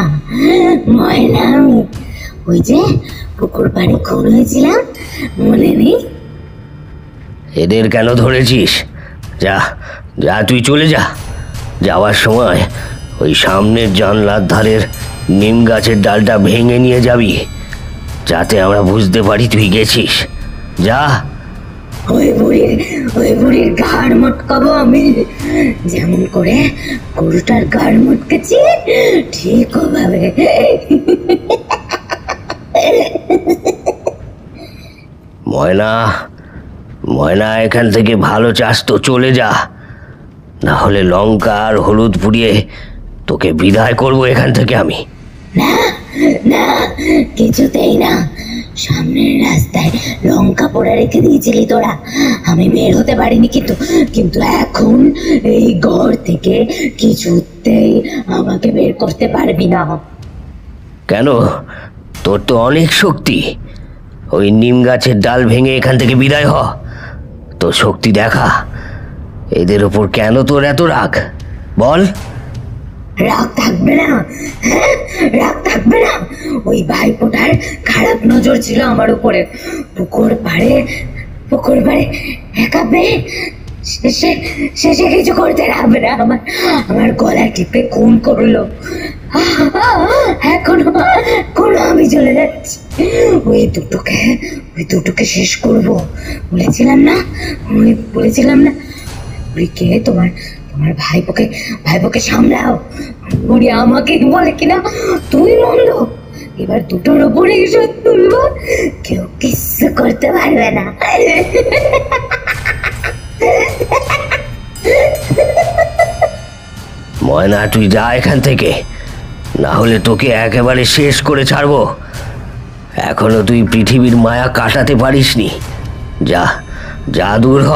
ময়না আমি। ওই যে পুকুর পাড়ে খুন হয়েছিলাম, মনে নেই? এদের কেন ধরেছিস? যা যা, তুই চলে যা। যাওয়ার সময় ওই সামনের জানলার ধারের নিম গাছের ডালটা ভেঙে নিয়ে যাবি, যাতে আমরা বুঝতে পারি তুই গেছিস। যা। ওই বুড়ির ঘাড় মটকাবো আমি, যেমন করে গরুটার ঘাড় মটকেছি ঠিক ওভাবে। ময়না, ময়না, এখান থেকে ভালো চাস তো চলে যা, না হলে লঙ্কা আর হলুদ পুড়িয়ে তোকে বিদায় করবো এখান থেকে আমি। না না, কিছুতেই না। সামনের রাস্তায় লঙ্কা পোড়া রেখে দিয়েছিলি তোরা, আমি বের হতে পারিনি, কিন্তু এখন এই ঘর থেকে কিছুতেই আমাকে বের করতে পারবি না। কেন? তোর তো অনেক শক্তি। ওই নিম গাছের ডাল ভেঙে এখান থেকে বিদায় হ, তোর শক্তি দেখা। এদের ওপর কেন তোর এত রাগ বল? রাগ থাকবে না? হ্যাঁ, রাগ থাকবে না? ওই ভাইপোটার খারাপ নজর ছিল আমার উপরে। পুকুর পাড়ে একা পেয়ে শেষে কিছু করতে রাখবে না, আমার গলা টিপে খুন করলো। এখন আমি চলে যাচ্ছি। ওই দুটোকে শেষ করবো বলেছিলাম না? বুড়িকে তোমার ভাইপোকে সামলাও। বুড়ি আমাকে বলে কিনা তুই মন্দ, এবার দুটোর ওপরে শোধ তুলবো, কেউ কিচ্ছু করতে পারবে না। ময়না, তুই যা এখান থেকে, না হলে তোকে একেবারে শেষ করে ছাড়বো। এখনো তুই পৃথিবীর মায়া কাটাতে পারিসনি। যা যা, দূর হ।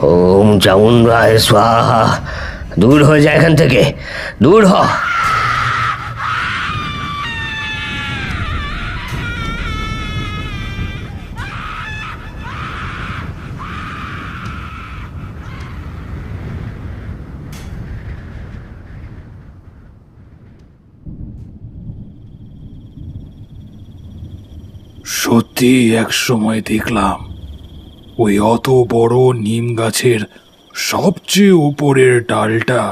ওম চামুণ্ডায় স্বাহা। দূর হয়ে যায় এখান থেকে, দূর হ। সত্যি এক সময় দেখলাম ওই অত বড় নিম গাছের সবচেয়ে উপরের ডালটা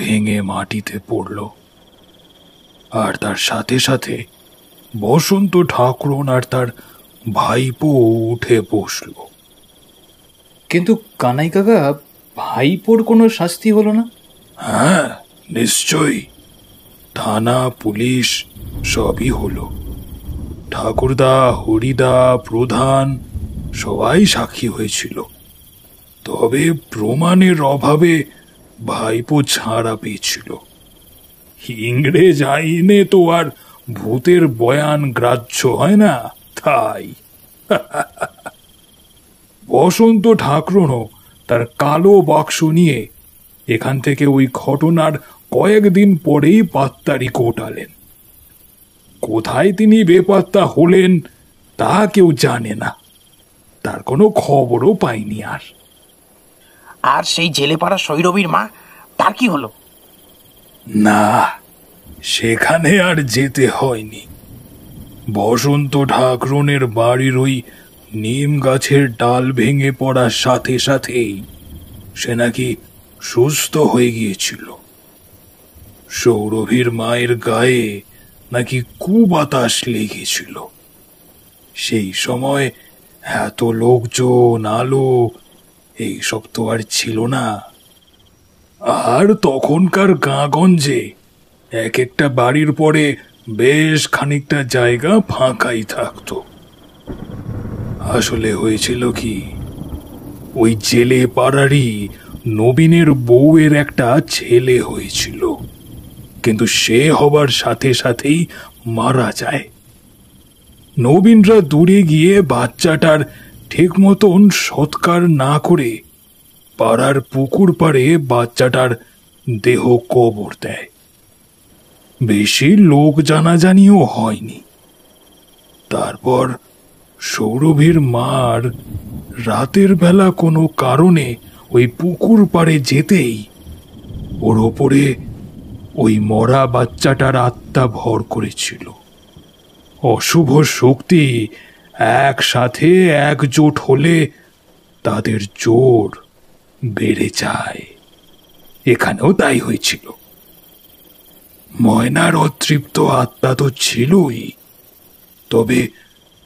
ভেঙে মাটিতে পড়ল, আর তার সাথে সাথে বসন্ত ঠাকুরন আর তার ভাইপো উঠে বসল। কিন্তু কানাই কাকা, ভাইপোর কোনো শাস্তি হলো না? হ্যাঁ, নিশ্চয়ই। থানা, পুলিশ সবই হলো। ঠাকুরদা, হরিদা, প্রধান সবাই সাক্ষী হয়েছিল। তবে প্রমাণের অভাবে ভাইপো ছাড়া পেয়েছিল। ইংরেজ আইনে তো আর ভূতের বয়ান গ্রাহ্য হয় না, তাই। বসন্ত ঠাকুরনও তার কালো বাক্স নিয়ে এখান থেকে ওই ঘটনার কয়েকদিন পরেই পাত্তারি কোটালেন। কোথায় তিনি বেপাত্তা হলেন তা কেউ জানে না, তার কোনো খবরও পাইনি আর। আর সেই জেলে পাড়া সৈরবীর মা, তার কি হলো? না, সেখানে আর যেতে হয়নি। বসন্ত ঠাকরুনের বাড়ির ওই নিম গাছের ডাল ভেঙে পড়ার সাথে সাথেই সে নাকি সুস্থ হয়ে গিয়েছিল। সৌরভীর মায়ের গায়ে নাকি কুবাতাস লেগেছিল। সেই সময় এত লোকজন, আলো, এইসব তো আর ছিল না। আর তখনকার গাঁগঞ্জে এক একটা বাড়ির পরে বেশ খানিকটা জায়গা ফাঁকাই থাকতো। আসলে হয়েছিল কি, ওই জেলে পাড়ারই নবীনের বউয়ের একটা ছেলে হয়েছিল, কিন্তু সে হবার সাথে সাথেই মারা যায়। নবীনরা দূরে গিয়ে বাচ্চাটার ঠিক মতন সৎকার না করে পাড়ার পুকুর পাড়ে বাচ্চাটার দেহ কবর দেয়। বেশি লোক জানাজানিও হয়নি। তারপর সৌরভীর মার রাতের বেলা কোনো কারণে ওই পুকুর পাড়ে যেতেই ওর ওপরে ওই মরা বাচ্চাটার আত্মা ভর করেছিল। অশুভ শক্তি একসাথে একজোট হলে তাদের জোর বেড়ে যায়। এখানেও তাই হয়েছিল। ময়নার অতৃপ্ত আত্মা তো ছিলই, তবে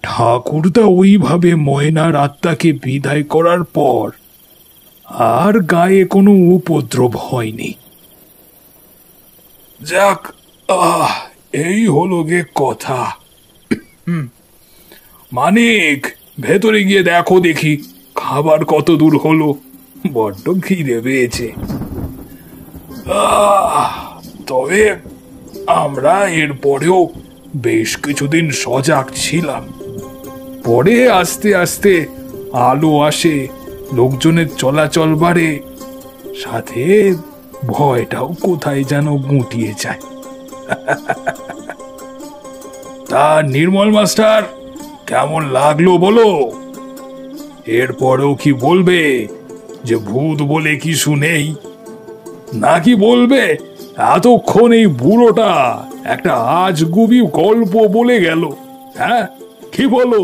ঠাকুরদা ওইভাবে ময়নার আত্মাকে বিদায় করার পর আর গায়ে কোনো উপদ্রব হয়নি। যাক, এই হলো গে কথা। মানিক, ভেতরে গিয়ে দেখো দেখি খাবার কত দূর হলো, বড্ড খিদে পেয়েছে। তবে আমরা এরপরেও বেশ কিছুদিন সজাগ ছিলাম। পরে আস্তে আস্তে আলো আসে, লোকজনের চলাচল বাড়ে, সাথে ভয়টাও কোথায় যেন গুটিয়ে যায়। তা নির্মল মাস্টার, কেমন লাগলো বলো? এরপরেও কি বলবে যে ভূত বলে কিছু নেই, নাকি বলবে এতক্ষণ এই বুড়োটা একটা আজগুবি গল্প বলে গেল? হ্যাঁ, কি বলো?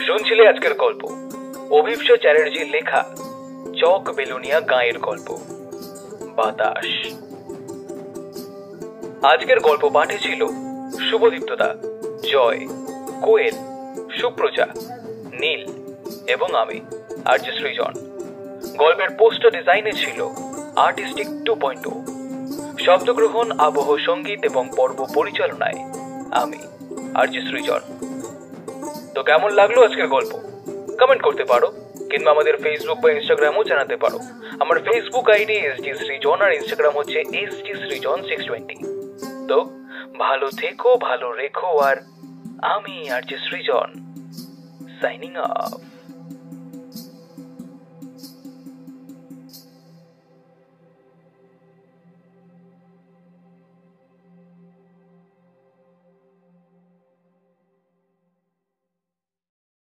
শুনছিলে আজকের গল্প অভিপ্সা চ্যাটার্জির লেখা চক বেলুনিয়া গাঁয়ের গল্প বাতাস। আজকের গল্প পাঠে ছিল শুভদীপ্তদা, জয়, কোয়েল, সুপ্রজা, নীল এবং আমি আরজে সৃজন। গল্পের পোস্টার ডিজাইনে ছিল আর্টিস্টিক 2.0। শব্দগ্রহণ, আবহ সঙ্গীত এবং পর্ব পরিচালনায় আমি আরজে সৃজন। তো কেমন লাগলো আজকের গল্প? কমেন্ট করতে পারো, কিংবা আমাদের ফেসবুক বা ইনস্টাগ্রামও জানাতে পারো। আমার ফেসবুক আইডি এসডি সৃজন আর ইনস্টাগ্রাম হচ্ছে এসডি সৃজন 620। তো ভালো থেকো, ভালো রেখো, আর আমি আরজে সৃজন সাইনিং অফ।